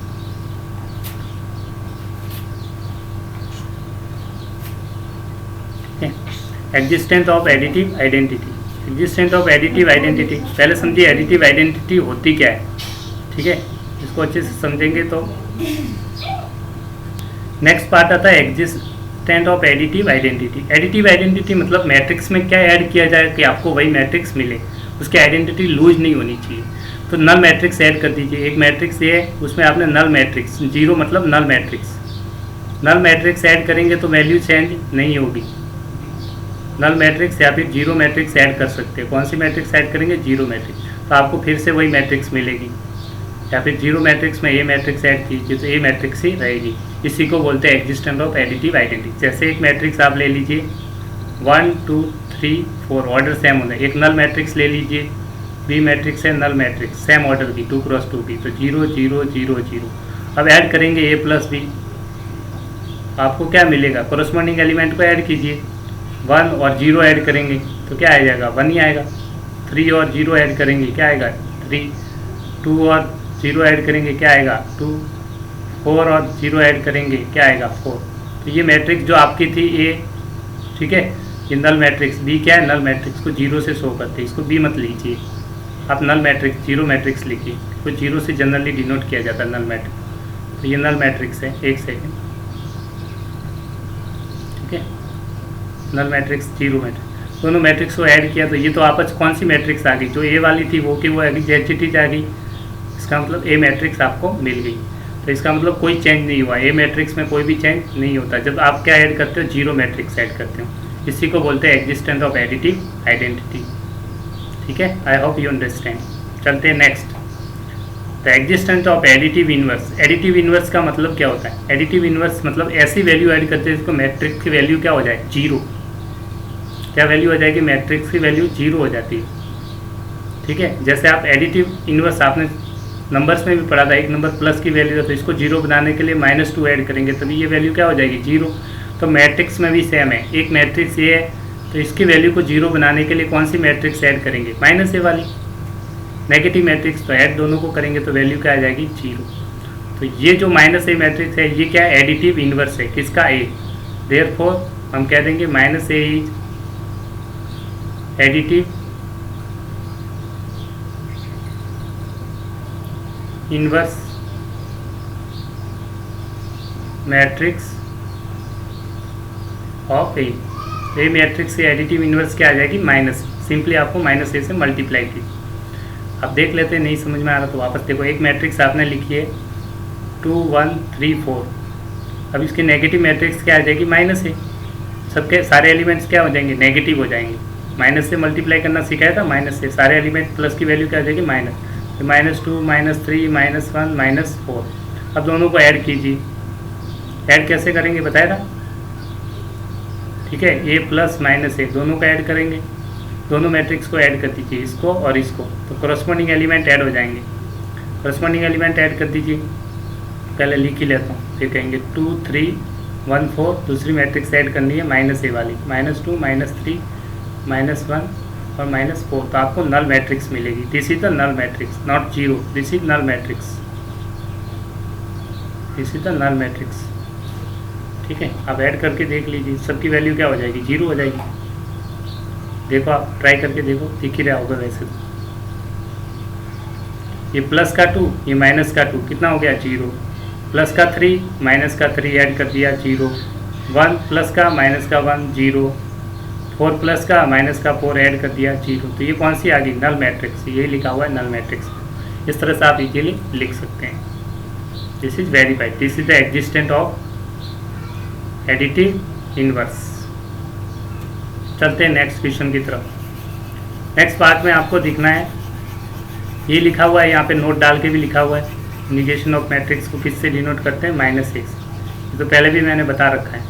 Existence of additive identity, existence of additive identity, पहले समझिए एडिटिव आइडेंटिटी होती क्या है। ठीक है, इसको अच्छे से समझेंगे तो नेक्स्ट पार्ट आता है existence of additive identity. Additive identity मतलब मैट्रिक्स में क्या ऐड किया जाए कि आपको वही मैट्रिक्स मिले, उसकी आइडेंटिटी लूज नहीं होनी चाहिए। तो नल मैट्रिक्स ऐड कर दीजिए। एक मैट्रिक्स ये है, उसमें आपने नल मैट्रिक्स, 0 मतलब null matrix, null matrix add करेंगे तो वैल्यू चेंज नहीं होगी। नल मैट्रिक्स या फिर 0 मैट्रिक्स ऐड कर सकते हैं। कौन सी मैट्रिक्स ऐड करेंगे, 0 मैट्रिक्स, तो आपको फिर से वही मैट्रिक्स मिलेगी। या फिर 0 मैट्रिक्स में a मैट्रिक्स ऐड कीजिए तो a मैट्रिक्स ही रहेगी। इसी को बोलते हैं एग्जिस्टेंस ऑफ एडिटिव आइडेंटिटी। जैसे एक मैट्रिक्स आप ले लीजिए 1 2 3 4, ऑर्डर सेम होना है। एक नल मैट्रिक्स ले लीजिए, b मैट्रिक्स है, नल मैट्रिक्स सेम ऑर्डर की 2 × 2 की, तो 0 0 0 0। अब ऐड करेंगे a + b, आपको क्या मिलेगा, कोरस्पॉन्डिंग एलिमेंट को ऐड कीजिए। 1 और 0 ऐड करेंगे तो क्या आ जाएगा, 1 ही आएगा। 3 और 0 ऐड करेंगे क्या आएगा, 3। 2 और 0 ऐड करेंगे क्या आएगा, 2। 4 और 0 ऐड करेंगे क्या आएगा, 4। तो ये मैट्रिक्स जो आपकी थी A, ठीक है, ये नल मैट्रिक्स। B क्या है, नल मैट्रिक्स को 0 से शो करते हैं, इसको B मत लीजिए, आप नल मैट्रिक्स 0 मैट्रिक्स लिखिए। तो 0 से जनरली डिनोट किया जाता है नल मैट्रिक्स। तो ये नल मैट्रिक्स है, एक सेकेंड। ठीक है, नल मैट्रिक्स, जीरो मैट्रिक्स, दोनों मैट्रिक्स को ऐड किया तो ये तो आपस कौन सी मैट्रिक्स आ गई, जो ए वाली थी वो की वो आ गई, जेड आ गई, इसका मतलब ए मैट्रिक्स आपको मिल गई। तो इसका मतलब कोई चेंज नहीं हुआ, ए मैट्रिक्स में कोई भी चेंज नहीं होता जब आप क्या ऐड करते हो, जीरो मैट्रिक्स ऐड करते हो। इसी को बोलते हैं एग्जिस्टेंस ऑफ एडिटिव आइडेंटिटी। ठीक है, आई होप यू अंडरस्टैंड। चलते हैं next, the existence of additive inverse. Additive inverse का मतलब क्या होता है? एडिटिव इन्वर्स मतलब ऐसी वैल्यू ऐड करते हैं जिसको मैट्रिक्स की वैल्यू क्या हो जाए, जीरो। क्या वैल्यू हो जाएगी? मैट्रिक्स की वैल्यू जीरो हो जाती है। ठीक है, जैसे आप एडिटिव इन्वर्स आपने नंबर्स में भी पढ़ा था, एक नंबर प्लस की वैल्यू है तो इसको जीरो बनाने के लिए -2 ऐड करेंगे तभी ये वैल्यू क्या हो जाएगी, जीरो। तो मैट्रिक्स में भी सेम है, एक मैट्रिक्स ये है तो इसकी वैल्यू को जीरो बनाने के लिए कौन सी मैट्रिक्स ऐड करेंगे, -a वाली। नेगेटिव मैट्रिक्स तो ऐड दोनों को करेंगे तो वैल्यू क्या आ जाएगी, जीरो। तो ये जो -a मैट्रिक्स है ये क्या है, एडिटिव इन्वर्स है, किसका, ए। देयरफॉर हम कह देंगे -a is additive inverse matrix of A matrix से एडिटिव इन्वर्स क्या आ जाएगी, माइनस। सिंपली आपको -a से मल्टीप्लाई की। अब देख लेते हैं, नहीं समझ में आ रहा तो वापस देखो। एक मैट्रिक्स आपने लिखी है 2 1 3 4। अब इसके नेगेटिव मैट्रिक्स क्या आ जाएगी, -a। सबके सारे एलिमेंट्स क्या हो जाएंगे, नेगेटिव हो जाएंगे। माइनस से मल्टीप्लाई करना सिखाया था, माइनस से सारे एलिमेंट, प्लस की वैल्यू क्या आ जाएगी, माइनस। तो -2 -3 -1 -4। अब दोनों को ऐड कीजिए। ऐड कैसे करेंगे बताया था, ठीक है। a प्लस -a दोनों को ऐड करेंगे, दोनों मैट्रिक्स को ऐड कर दीजिए, इसको और इसको, तो करस्पॉन्डिंग एलिमेंट ऐड हो जाएंगे। करस्पॉन्डिंग एलिमेंट ऐड कर दीजिए, पहले लिख ही लेता हूँ, फिर कहेंगे 2 3 1 4। दूसरी मैट्रिक्स ऐड करनी है -a वाली, -2 -3 -1 और -4। तो आपको नल मैट्रिक्स मिलेगी। This is the null matrix, not zero, this is null matrix, this is the null matrix. ठीक है, आप ऐड करके देख लीजिए, सबकी वैल्यू क्या हो जाएगी, जीरो हो जाएगी। देखो आप ट्राई करके देखो, दिख ही रहा होगा वैसे। ये प्लस का 2, ये माइनस का 2, कितना हो गया, जीरो। प्लस का 3 माइनस का 3 ऐड कर दिया, जीरो। 1 प्लस का माइनस का 1, जीरो। 4 प्लस का माइनस का 4 ऐड कर दिया, जीरो। तो ये कौन सी आ गई, नल मैट्रिक्स। ये लिखा हुआ है नल मैट्रिक्स। इस तरह से आप इजीली लिख सकते हैं। This is verified, this is the existent of additive inverse. चलते हैं नेक्स्ट क्वेश्चन की तरफ। नेक्स्ट पार्ट में आपको दिखना है, ये लिखा हुआ है यहाँ पे, नोट डाल के भी लिखा हुआ है, निगेशन ऑफ मैट्रिक्स को किससे डिनोट करते हैं, -6। ये तो पहले भी मैंने बता रखा है।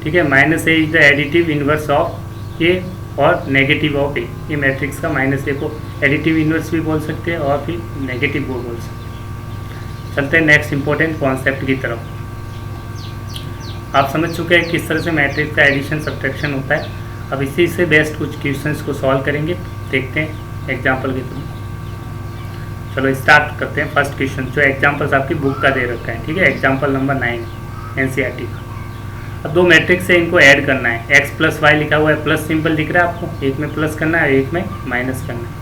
ठीक है, -a is the additive inverse of A और नेगेटिव ऑफ ए। ये मैट्रिक्स का -a को एडिटिव इन्वर्स भी बोल सकते हैं और फिर नेगेटिव को बोल सकते हैं। चलते हैं नेक्स्ट इंपॉर्टेंट कॉन्सेप्ट की तरफ। आप समझ चुके हैं किस तरह से मैट्रिक्स का एडिशन सब्ट्रैक्शन होता है। अब इसी से बेस्ट कुछ क्वेश्चंस को सॉल्व करेंगे, देखते हैं एग्जांपल के थ्रू। चलो स्टार्ट करते हैं। फर्स्ट क्वेश्चन जो एग्जांपल्स आपकी बुक का दे रखा है, ठीक है, एग्जांपल नंबर 9 NCERT का। अब दो मैट्रिक्स है, इनको ऐड करना है। x प्लस वाई लिखा हुआ है, प्लस सिंबल दिख रहा है आपको, एक में प्लस करना है एक में माइनस करना है।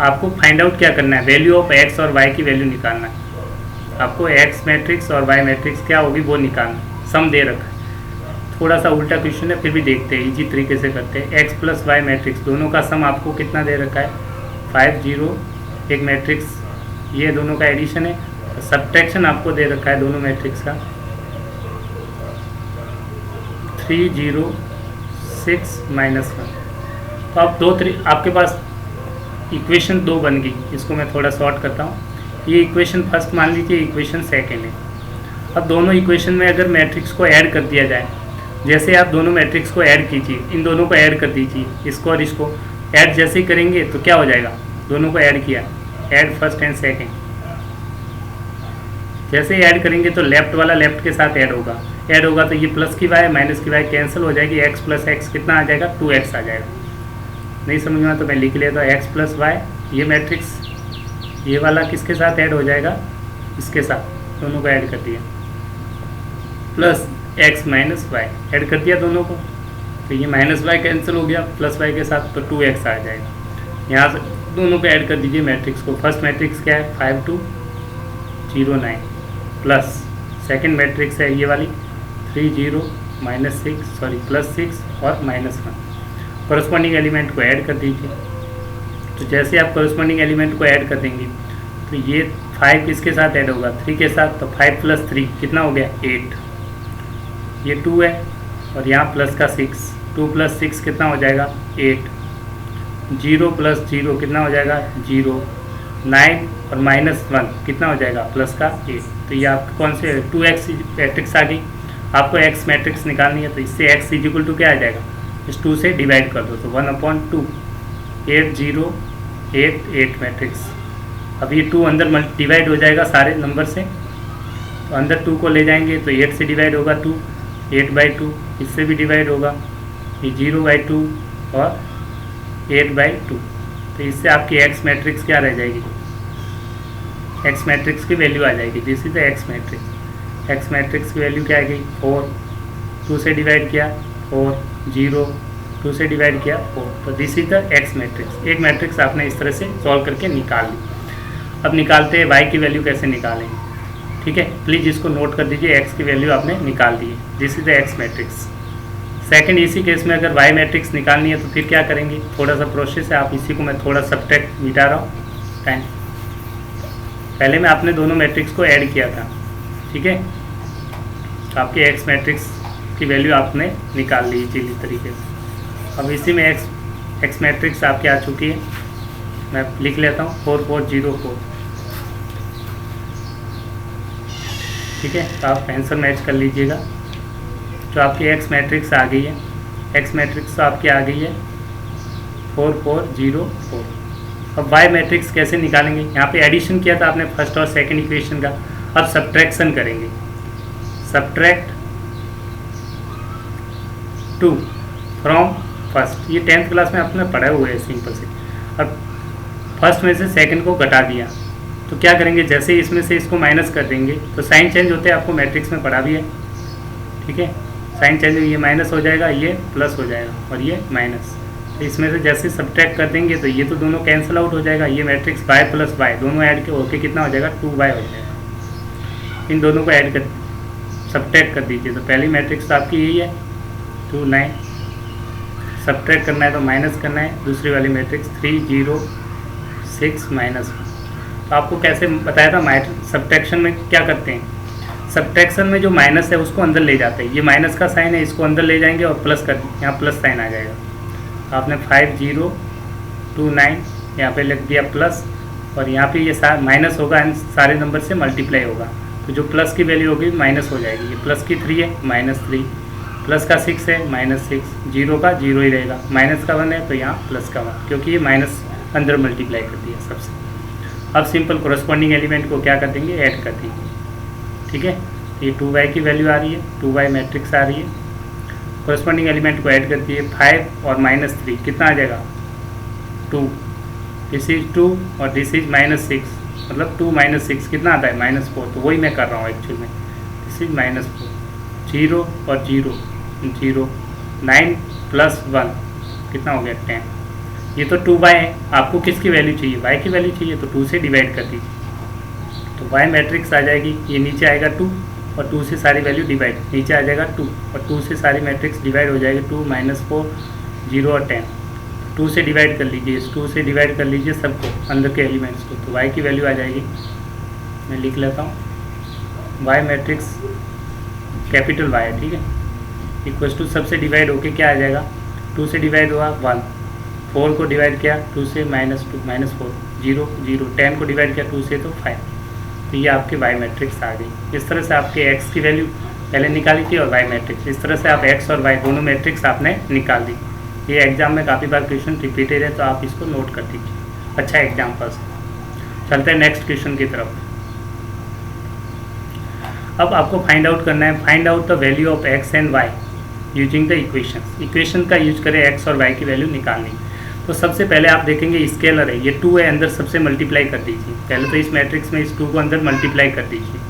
आपको फाइंड आउट क्या करना है, वैल्यू ऑफ x और y की वैल्यू निकालना है। आपको x मैट्रिक्स और y मैट्रिक्स क्या होगी वो निकालना है। सम दे रखा है, थोड़ा सा उल्टा क्वेश्चन है, फिर भी देखते हैं, इजी तरीके से करते हैं। x प्लस वाई मैट्रिक्स दोनों का सम आपको कितना दे रखा है, 5 0। एक मैट्रिक्स ये दोनों का एडिशन है। सब्ट्रैक्शन आपको दे रखा है दोनों मैट्रिक्स का, 3 0 6 -1। तो अब आपके पास इक्वेशन 2 बन गई। इसको मैं थोड़ा शॉर्ट करता हूँ। ये इक्वेशन फर्स्ट मान लीजिए, इक्वेशन सेकेंड है। अब दोनों इक्वेशन में अगर मैट्रिक्स को ऐड कर दिया जाए, जैसे आप दोनों मैट्रिक्स को ऐड कीजिए, इन दोनों को ऐड कर दीजिए, इसको और इसको ऐड जैसे ही करेंगे तो क्या हो जाएगा, दोनों को ऐड किया, ऐड फर्स्ट एंड सेकेंड। जैसे ही ऐड करेंगे तो लेफ्ट वाला लेफ्ट के साथ ऐड होगा तो ये प्लस की वाई माइनस की वाई कैंसिल हो जाएगी। x प्लस एक्स कितना आ जाएगा, 2x आ जाएगा। नहीं समझ में तो मैं लिख लेता हूँ, x प्लस वाई, ये मैट्रिक्स ये वाला किसके साथ ऐड हो जाएगा, इसके साथ, दोनों को ऐड कर दिया, plus x minus y add कर दिया दोनों को, तो ये माइनस वाई कैंसिल हो गया, प्लस वाई के साथ, तो 2x आ जाएगा। यहाँ से दोनों को ऐड कर दीजिए मैट्रिक्स को। फर्स्ट मैट्रिक्स क्या है, 5 2 0 9, प्लस सेकेंड मैट्रिक्स है ये वाली 3 0 +6 और -1। कॉरस्पॉन्डिंग एलिमेंट को ऐड कर दीजिए। तो जैसे आप कॉरस्पॉन्डिंग एलिमेंट को ऐड कर देंगे तो ये 5 किसके साथ ऐड होगा, 3 के साथ। तो 5 + 3 कितना हो गया, 8। ये 2 है और यहाँ प्लस का 6, 2 + 6 कितना हो जाएगा, 8। 0 + 0 कितना हो जाएगा, 0। 9 और -1 कितना हो जाएगा, प्लस का 8। तो ये आपके कौन से 2x मैट्रिक्स आ गई। आपको x मैट्रिक्स निकालनी है तो इससे x = क्या आ जाएगा, इस 2 से डिवाइड कर दो तो 1/2। 8 0 8 8 मैट्रिक्स। अब ये 2 अंदर डिवाइड हो जाएगा सारे नंबर से, तो अंदर 2 को ले जाएंगे तो 8 से डिवाइड होगा 2, 8/2 इससे भी डिवाइड होगा, ये 0/2 और 8/2। तो इससे आपकी x मैट्रिक्स क्या रह जाएगी, x मैट्रिक्स की वैल्यू आ जाएगी। This is the x matrix. x matrix की वैल्यू क्या आ गई, 4। 2 से डिवाइड किया 4, 0, 2 से डिवाइड किया 4। तो this is the x matrix. एक मैट्रिक्स आपने इस तरह से सॉल्व करके निकाल ली। अब निकालते हैं y की वैल्यू कैसे निकालेंगे, ठीक है। प्लीज़ इसको नोट कर दीजिए, x की वैल्यू आपने निकाल दी है। This is the x matrix. Second इसी केस में अगर y मैट्रिक्स निकालनी है तो फिर क्या करेंगे, थोड़ा सा प्रोसेस है, आप इसी को मैं थोड़ा सब्ट्रैक्ट मिटा रहा हूँ टाइम। पहले मैं आपने दोनों मैट्रिक्स को ऐड किया था, ठीक है। तो आपके x मैट्रिक्स की वैल्यू आपने निकाल ली इजीली तरीके से। अब इसी में x मैट्रिक्स आपके आ चुकी है, मैं लिख लेता हूँ 4 4 0 4, ठीक है। तो आप आंसर मैच कर लीजिएगा। जो आपकी x मैट्रिक्स आ गई है, x मैट्रिक्स तो आपकी आ गई है 4 4 0 4। अब y मैट्रिक्स कैसे निकालेंगे, यहाँ पे एडिशन किया था आपने फर्स्ट और सेकंड इक्वेशन का। अब सब्ट्रैक्शन करेंगे, सब्ट्रैक्ट 2 फ्रॉम फर्स्ट। ये 10th क्लास में आपने पढ़ा हुआ है सिंपल से। अब फर्स्ट में से सेकंड को घटा दिया तो क्या करेंगे, जैसे इसमें से इसको माइनस कर देंगे तो साइन चेंज होते हैं, आपको मैट्रिक्स में पढ़ा भी है, ठीक है। साइन चेंज, ये माइनस हो जाएगा, ये प्लस हो जाएगा और ये माइनस। तो इसमें से जैसे सब्ट्रैक्ट कर देंगे तो ये तो दोनों कैंसिल आउट हो जाएगा। ये मैट्रिक्स y + y दोनों ऐड के होके कितना हो जाएगा, 2y हो जाएगा। इन दोनों को ऐड कर सब्ट्रैक्ट कर दीजिए। तो पहली मैट्रिक्स तो आपकी यही है 2 9, सब्ट्रैक्ट करना है तो माइनस करना है। दूसरी वाली मैट्रिक्स 3 0 6 -1। तो आपको कैसे बताया था, सब्ट्रैक्शन में क्या करते हैं, सब्ट्रैक्शन में जो माइनस है उसको अंदर ले जाते हैं। ये माइनस का साइन है, इसको अंदर ले जाएंगे और प्लस कर, यहाँ प्लस साइन आ जाएगा। तो आपने 5 0 2 9 यहाँ पे लिख दिया प्लस, और यहाँ पे ये माइनस होगा एंड सारे नंबर से मल्टीप्लाई होगा। तो जो प्लस की वैल्यू होगी माइनस हो जाएगी। ये प्लस की 3 है, -3, प्लस का 6 है, -6, 0 का 0 ही रहेगा, माइनस का 1 है तो यहाँ प्लस का 1, क्योंकि ये माइनस अंदर मल्टीप्लाई कर दिया सबसे। अब सिंपल कोरस्पॉन्डिंग एलिमेंट को क्या कर देंगे, ऐड कर देंगे, ठीक है। ये 2y की वैल्यू आ रही है, 2y मैट्रिक्स आ रही है। कोरस्पॉन्डिंग एलिमेंट को ऐड कर दिए, 5 और -3 कितना आ जाएगा, 2। दिस इज 2 और दिस इज -6, मतलब 2 - 6 कितना आता है, -4। तो वही मैं कर रहा हूँ एक्चुअल में, दिस इज -4। 0 और 0 0, 9 + 1 कितना हो गया, 10। ये तो 2y है, आपको किसकी वैल्यू चाहिए, y की वैल्यू चाहिए, तो 2 से डिवाइड कर दीजिए। तो y मैट्रिक्स आ जाएगी, ये नीचे आएगा 2 और 2 से सारी वैल्यू डिवाइड, नीचे आ जाएगा 2 और 2 से सारी मैट्रिक्स डिवाइड हो जाएगी। 2 -4 0 और 10, 2 से डिवाइड कर लीजिए, इस 2 से डिवाइड कर लीजिए सबको, अंदर के एलिमेंट्स को। तो y की वैल्यू आ जाएगी, मैं लिख लेता हूँ, y मैट्रिक्स कैपिटल Y है, ठीक है, इक्वल्स टू सबसे डिवाइड होके क्या आ जाएगा, 2 से डिवाइड हुआ 1, 4 को डिवाइड किया 2 से -2 -4, 0 0, 10 को डिवाइड किया 2 से तो 5। तो ये आपके y मैट्रिक्स आ गई। इस तरह से आपके x की वैल्यू पहले निकाली थी और y मैट्रिक्स, इस तरह से आप x और y दोनों मैट्रिक्स आपने निकाल दी। ये एग्जाम में काफ़ी बार क्वेश्चन रिपीटेड है, तो आप इसको नोट कर दीजिए। अच्छा एग्जाम्पल से चलते हैं नेक्स्ट क्वेश्चन की तरफ। अब आपको फाइंड आउट करना है, find out the value of x and y using the equation का यूज करें x और y की वैल्यू निकालनी। तो सबसे पहले आप देखेंगे स्केलर है, ये 2 है, अंदर सबसे मल्टीप्लाई कर दीजिए। पहले तो इस मैट्रिक्स में इस 2 को अंदर मल्टीप्लाई कर दीजिए।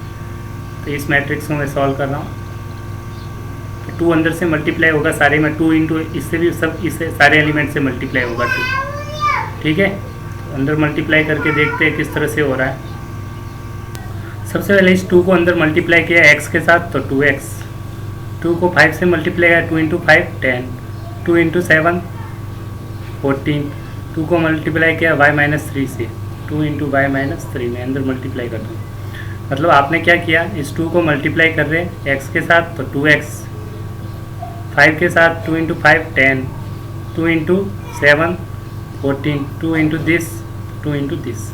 तो इस मैट्रिक्स को मैं सॉल्व कर रहा हूँ, तो 2 अंदर से मल्टीप्लाई होगा सारे में, 2 इंटू इससे भी सब, इससे सारे एलिमेंट से मल्टीप्लाई होगा 2, ठीक है। तो अंदर मल्टीप्लाई करके देखते हैं किस तरह से हो रहा है। सबसे पहले इस 2 को अंदर मल्टीप्लाई किया x के साथ, तो 2x 2 को 5 से मल्टीप्लाई किया, 2 इंटू 5 10, 2 इंटू 7 14, 2 को मल्टीप्लाई किया y-3 से, 2 इंटू y-3 में अंदर मल्टीप्लाई कर दूँ। मतलब आपने क्या किया, इस 2 को मल्टीप्लाई कर रहे हैं x के साथ तो 2x, 5 के साथ 2 into 5 10, 2 into 7 14, 2 into this, 2 into this.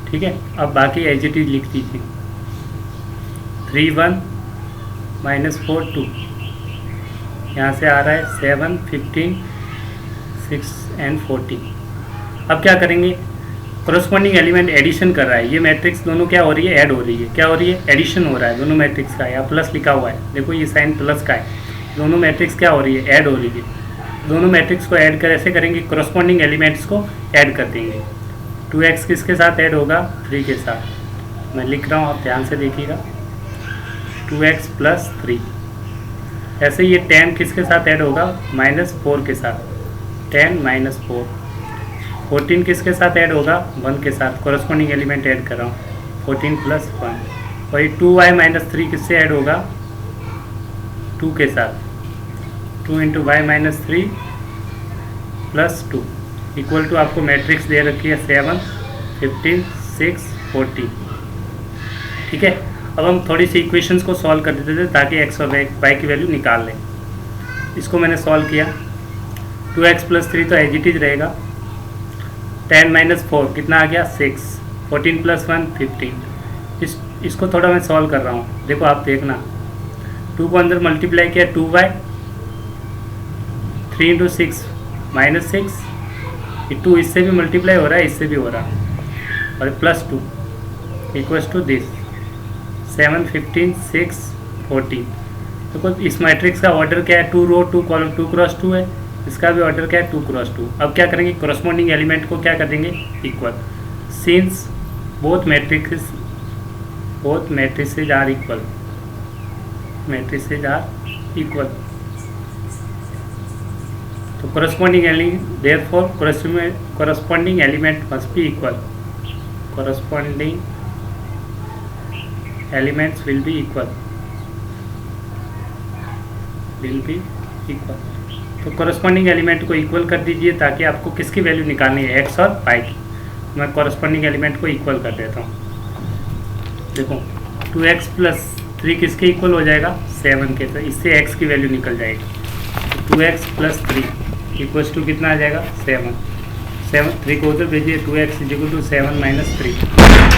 ठीक है, अब बाकी एज इट इज लिख दीजिए। 3 1 -4 2, यहाँ से आ रहा है 7 15 6 एंड 14। अब क्या करेंगे, कोरस्पॉन्डिंग एलिमेंट एडिशन कर रहा है, ये मैट्रिक्स दोनों क्या हो रही है, ऐड हो रही है। क्या हो रही है, एडिशन हो रहा है दोनों मैट्रिक्स का, या प्लस लिखा हुआ है, देखो ये साइन प्लस का है। दोनों मैट्रिक्स क्या हो रही है, ऐड हो रही है। दोनों मैट्रिक्स को ऐड कर ऐसे करेंगे, कोरस्पॉन्डिंग एलिमेंट्स को ऐड कर देंगे। 2x किसके साथ ऐड होगा, 3 के साथ। मैं लिख रहा हूँ, आप ध्यान से देखिएगा, 2x + 3। ऐसे ये 10 किसके साथ ऐड होगा, -4 के साथ, 10 - 4। 14 किसके साथ ऐड होगा, 1 के साथ। कोरस्पॉन्डिंग एलिमेंट ऐड कर रहा हूँ, 14 + 1। वही 2y-3 किससे ऐड होगा, 2 के साथ, 2 इंटू y-3 + 2 इक्वल टू आपको मैट्रिक्स दे रखी है 7 15 6 14। ठीक है, अब हम थोड़ी सी इक्वेशंस को सॉल्व कर देते थे ताकि x और y की वैल्यू निकाल लें। इसको मैंने सॉल्व किया, 2x + 3 तो एज इट इज रहेगा, 10 - 4 कितना आ गया, 6, 14 + 1 15। इसको थोड़ा मैं सॉल्व कर रहा हूँ, देखो आप देखना। 2 को अंदर मल्टीप्लाई किया, 2y, 3 इंटू 6 -6, 2 इससे भी मल्टीप्लाई हो रहा है, इससे भी हो रहा है, और +2 इक्वल्स टू दिस 7 15 6 14। देखो इस मैट्रिक्स का ऑर्डर क्या है, 2 रो 2 कॉलम, 2 क्रॉस 2 है। इसका भी ऑर्डर क्या है, 2 क्रॉस 2। अब क्या करेंगे, कोरस्पॉन्डिंग एलिमेंट को क्या कर देंगे, equal. Since both matrices are equal, matrices are equal, तो corresponding element, therefore corresponding element must be equal, corresponding elements will be equal, तो कोरस्पॉन्डिंग एलिमेंट को इक्वल कर दीजिए ताकि आपको किसकी वैल्यू निकालनी है, x और y की। मैं कोरस्पॉन्डिंग एलिमेंट को इक्वल कर देता हूँ। देखो 2x + 3 किसके इक्वल हो जाएगा, 7 के, तो इससे x की वैल्यू निकल जाएगी। 2x + 3 इक्वल्स टू कितना आ जाएगा, 7 3 को उधर भेजिए, 2x = 7 - 3।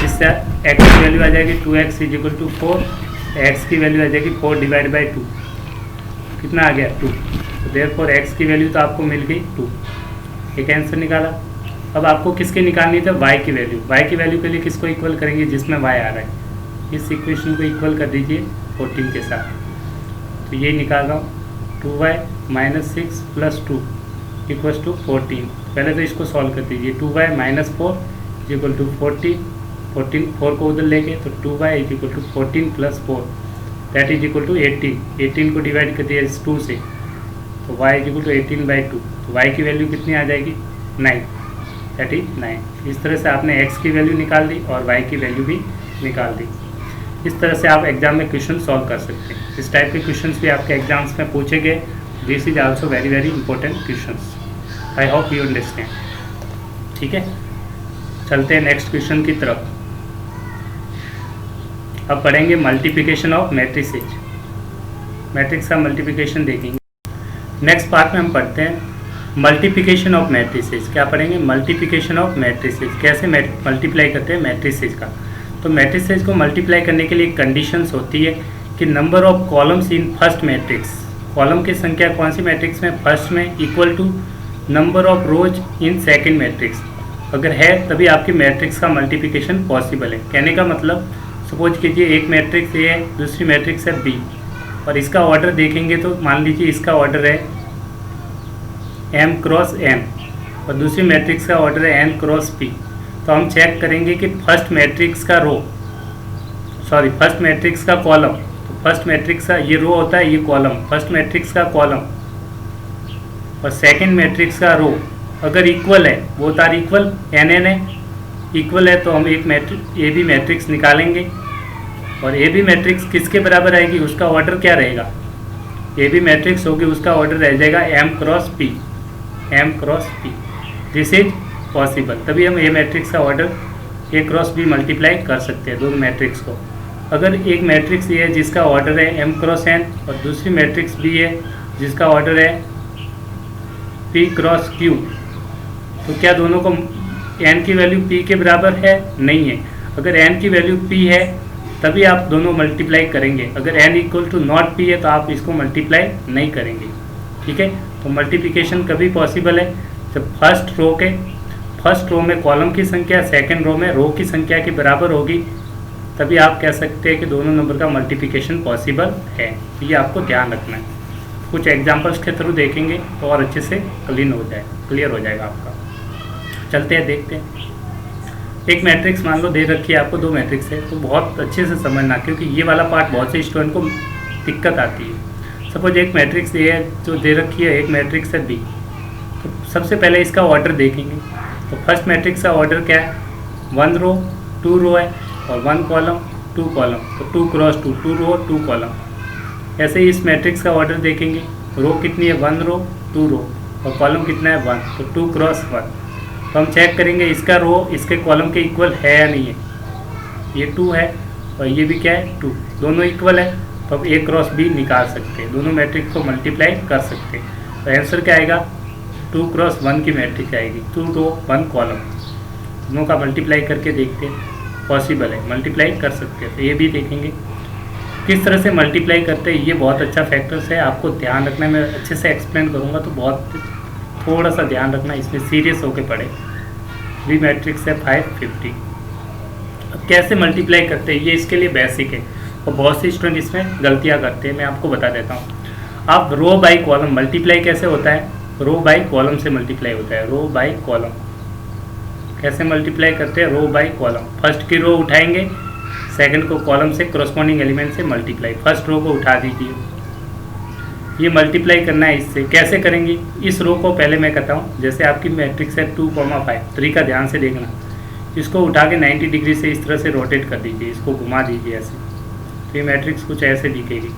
इससे x की वैल्यू आ जाएगी 2x = 4, x की वैल्यू आ जाएगी 4/2, कितना आ गया, 2। तो देयरफॉर x की वैल्यू तो आपको मिल गई 2, एक आंसर निकाला। अब आपको किसके निकालनी थी, y की वैल्यू। y की वैल्यू के लिए किसको इक्वल करेंगे, जिसमें y आ रहा है, इस इक्वेशन को इक्वल कर दीजिए 14 के साथ। तो ये निकाल रहा हूँ, 2y - 6 + 2 इक्वल्स टू 14। पहले तो इसको सॉल्व कर दीजिए, 2y - 4 = 14, 4 को उधर लेके, तो 2y = 14 + 4 that is equal to 18। 18 को डिवाइड कर दिया इस 2 से, तो y = 18/2, तो y की वैल्यू कितनी आ जाएगी, 9, दैट इज 9। इस तरह से आपने x की वैल्यू निकाल दी और y की वैल्यू भी निकाल दी। इस तरह से आप एग्जाम में क्वेश्चन सॉल्व कर सकते हैं। इस टाइप के क्वेश्चंस भी आपके एग्जाम्स में पूछे गए। This is also very very important questions. I hope you understand. ठीक है, चलते हैं नेक्स्ट क्वेश्चन की तरफ। अब पढ़ेंगे मल्टीप्लिकेशन ऑफ मैट्रिसेज। मैट्रिक्स का मल्टीप्लिकेशन देखेंगे। नेक्स्ट पार्ट में हम पढ़ते हैं मल्टीप्लिकेशन ऑफ मैट्रिसेज। क्या पढ़ेंगे, मल्टीप्लिकेशन ऑफ मैट्रिसेज, कैसे मल्टीप्लाई करते हैं मैट्रिसेज का। तो मैट्रिसेज को मल्टीप्लाई करने के लिए कंडीशंस होती है कि number of columns in first matrix, column की संख्या कौन सी मैट्रिक्स में, फर्स्ट में, equal to number of rows in second matrix. अगर है तभी आपकी मैट्रिक्स का मल्टीप्लिकेशन पॉसिबल है। कहने का मतलब, सपोज कीजिए एक मैट्रिक्स ए है, दूसरी मैट्रिक्स है बी, और इसका ऑर्डर देखेंगे तो मान लीजिए इसका ऑर्डर है m × n और दूसरी मैट्रिक्स का ऑर्डर है n × p। तो हम चेक करेंगे कि फर्स्ट मैट्रिक्स का फर्स्ट मैट्रिक्स का कॉलम, तो फर्स्ट मैट्रिक्स का ये रो होता है, ये कॉलम, फर्स्ट मैट्रिक्स का कॉलम और सेकंड मैट्रिक्स का रो अगर इक्वल है, वो तार इक्वल n n है, इक्वल है, तो हम एक मैट्रिक्स ए बी मैट्रिक्स निकालेंगे। और ए बी मैट्रिक्स किसके बराबर आएगी, उसका ऑर्डर क्या रहेगा, ए बी मैट्रिक्स होगी उसका ऑर्डर रह जाएगा m cross p, m cross p. This is possible, तभी हम ए मैट्रिक्स का order a cross b multiply कर सकते हैं दोनों मैट्रिक्स को। अगर एक मैट्रिक्स ये है जिसका ऑर्डर है एम क्रॉस एन और दूसरी मैट्रिक्स बी है जिसका ऑर्डर है पी क्रॉस क्यू, तो क्या दोनों को एन की वैल्यू पी के बराबर है? नहीं है। अगर एन की वैल्यू पी है तभी आप दोनों मल्टीप्लाई करेंगे, अगर n equal to not p है तो आप इसको मल्टीप्लाई नहीं करेंगे। ठीक है, तो मल्टीप्लिकेशन कभी पॉसिबल है जब फर्स्ट रो में कॉलम की संख्या सेकंड रो में रो की संख्या के बराबर होगी, तभी आप कह सकते हैं कि दोनों नंबर का मल्टीप्लिकेशन पॉसिबल है। ये आपको ध्यान रखना है। कुछ एग्जांपल्स के थ्रू देखेंगे तो और अच्छे से क्लियर हो जाएगा आपका। चलते हैं, देखते हैं। एक मैट्रिक्स मान लो दे रखी है आपको, दो मैट्रिक्स है, तो बहुत अच्छे से समझना क्योंकि ये वाला पार्ट बहुत से स्टूडेंट को दिक्कत आती है। सपोज एक मैट्रिक्स ये है जो दे रखी है, एक मैट्रिक्स है बी, तो सबसे पहले इसका ऑर्डर देखेंगे। तो फर्स्ट मैट्रिक्स का ऑर्डर क्या है? 1 रो 2 रो है और 1 कॉलम 2 कॉलम, तो 2 क्रॉस 2, 2 रो 2 कॉलम। ऐसे ही इस मैट्रिक्स का ऑर्डर देखेंगे, रो कितनी है? 1 रो 2 रो और कॉलम कितना है? 1, तो 2 क्रॉस 1। तो हम चेक करेंगे इसका रो इसके कॉलम के इक्वल है या नहीं है। ये 2 है और ये भी क्या है? 2, दोनों इक्वल है, तो अब ए क्रॉस बी निकाल सकते हैं, दोनों मैट्रिक्स को मल्टीप्लाई कर सकते हैं। तो आंसर क्या आएगा? 2 क्रॉस 1 की मैट्रिक्स आएगी, 2 रो 1 कॉलम। दोनों का मल्टीप्लाई करके देखते हैं, पॉसिबल है, मल्टीप्लाई कर सकते हैं। तो ये भी देखेंगे किस तरह से मल्टीप्लाई करते हैं। ये बहुत अच्छा फैक्टर्स है, आपको ध्यान रखना है। मैं अच्छे से एक्सप्लेन करूँगा तो बहुत थोड़ा सा ध्यान रखना, इसमें सीरियस होकर पढ़े। बी मैट्रिक्स है 550। अब कैसे मल्टीप्लाई करते हैं ये इसके लिए बेसिक है और बहुत से स्टूडेंट इसमें गलतियाँ करते हैं, मैं आपको बता देता हूँ। आप रो बाई कॉलम मल्टीप्लाई कैसे होता है? रो बाई कॉलम से मल्टीप्लाई होता है। रो बाई कॉलम कैसे मल्टीप्लाई करते हैं? रो बाई कॉलम। फर्स्ट की रो उठाएंगे, सेकंड को कॉलम से कॉरस्पॉन्डिंग एलिमेंट से मल्टीप्लाई। फर्स्ट रो को उठा दीजिए, ये मल्टीप्लाई करना है इससे। कैसे करेंगे? इस रो को पहले मैं कहता हूँ, जैसे आपकी मैट्रिक्स है 2,5, तरीका ध्यान से देखना। इसको उठा के 90 डिग्री से इस तरह से रोटेट कर दीजिए, इसको घुमा दीजिए ऐसे, तो ये मैट्रिक्स कुछ ऐसे दिखेगी।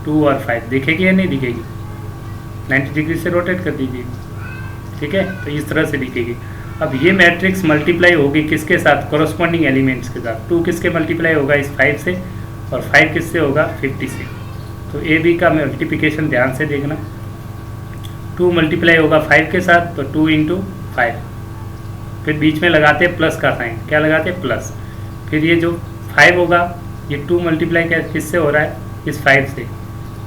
2 और 5 दिखेगी या नहीं दिखेगी? 90 डिग्री से रोटेट कर दीजिए, ठीक है, तो इस तरह से दिखेगी। अब ये मैट्रिक्स मल्टीप्लाई होगी किसके साथ? कॉरस्पॉन्डिंग एलिमेंट्स के साथ। 2 किसके मल्टीप्लाई होगा? इस 5 से, और 5 किससे होगा? 50 से। तो ए बी का मल्टीप्लिकेशन ध्यान से देखना। 2 मल्टीप्लाई होगा 5 के साथ, तो 2 × 5, फिर बीच में लगाते हैं प्लस का साइन। क्या लगाते हैं? प्लस। फिर ये जो 5 होगा, ये 2 मल्टीप्लाई किससे हो रहा है? इस 5 से,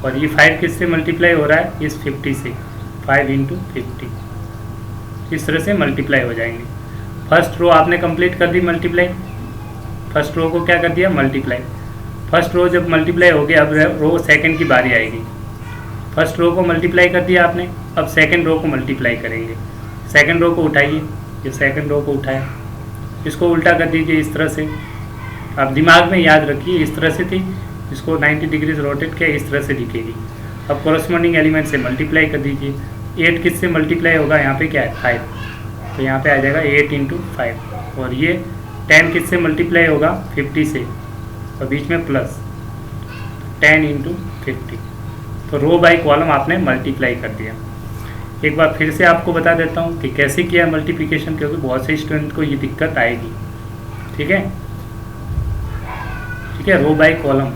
और ये 5 किससे मल्टीप्लाई हो रहा है? इस 50 से। 5 × 50, इस तरह से मल्टीप्लाई हो जाएंगे। फर्स्ट रो आपने कंप्लीट कर दी मल्टीप्लाई, फर्स्ट रो को क्या कर दिया? मल्टीप्लाई। फर्स्ट रो जब मल्टीप्लाई हो गया, अब रो सेकंड की बारी आएगी। फर्स्ट रो को मल्टीप्लाई कर दिया आपने, अब सेकंड रो को मल्टीप्लाई करेंगे। सेकंड रो को उठाइए, ये सेकंड रो को उठाया, इसको उल्टा कर दीजिए इस तरह से। आप दिमाग में याद रखिए, इस तरह से थी, इसको 90 डिग्री से रोटेट किया, इस तरह से दिखेगी। अब कॉरस्पॉन्डिंग एलिमेंट से मल्टीप्लाई कर दीजिए। 8 किससे मल्टीप्लाई होगा? यहाँ पे क्या है? 5, तो यहाँ पे आ जाएगा 8 × 5। और ये 10 किससे मल्टीप्लाई होगा? 50 से, और बीच में प्लस, 10 × 50। तो रो बाई कॉलम आपने मल्टीप्लाई कर दिया। एक बार फिर से आपको बता देता हूँ कि कैसे किया मल्टीप्लिकेशन, क्योंकि बहुत से स्टूडेंट को ये दिक्कत आएगी। ठीक है, ठीक है। रो बाई कॉलम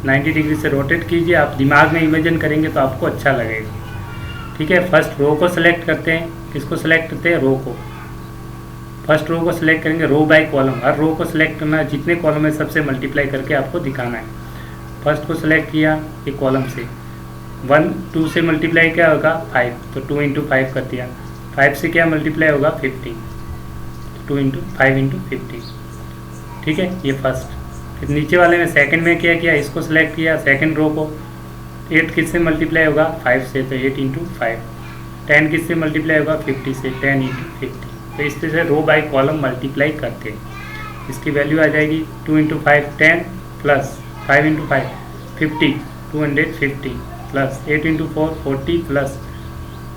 90 डिग्री से रोटेट कीजिए, आप दिमाग में इमेजिन करेंगे तो आपको अच्छा लगेगा। ठीक है, फर्स्ट रो को सिलेक्ट करते हैं। किसको सिलेक्ट करते हैं? रो को। फर्स्ट रो को सिलेक्ट करेंगे, रो बाई कॉलम। हर रो को सिलेक्ट करना है, जितने कॉलम है सबसे मल्टीप्लाई करके आपको दिखाना है। फर्स्ट को सिलेक्ट किया, ये कॉलम से 1 2 से मल्टीप्लाई क्या होगा? 5, तो 2 × 5 कर दिया। 5 से क्या मल्टीप्लाई होगा? 50, 2 × 5 × 50। ठीक है, ये फर्स्ट। फिर नीचे वाले में सेकंड में क्या किया? इसको सिलेक्ट किया, सेकंड रो को। 8 किससे मल्टीप्लाई होगा? 5 से, तो 8 × 5। 10 किससे मल्टीप्लाई होगा? 50 से, 10 × 50। तो इस तरह से रो बाई कॉलम मल्टीप्लाई करते हैं। इसकी वैल्यू आ जाएगी 2 × 5 10 प्लस 5 × 5 50, 250 प्लस 8 × 4 40 प्लस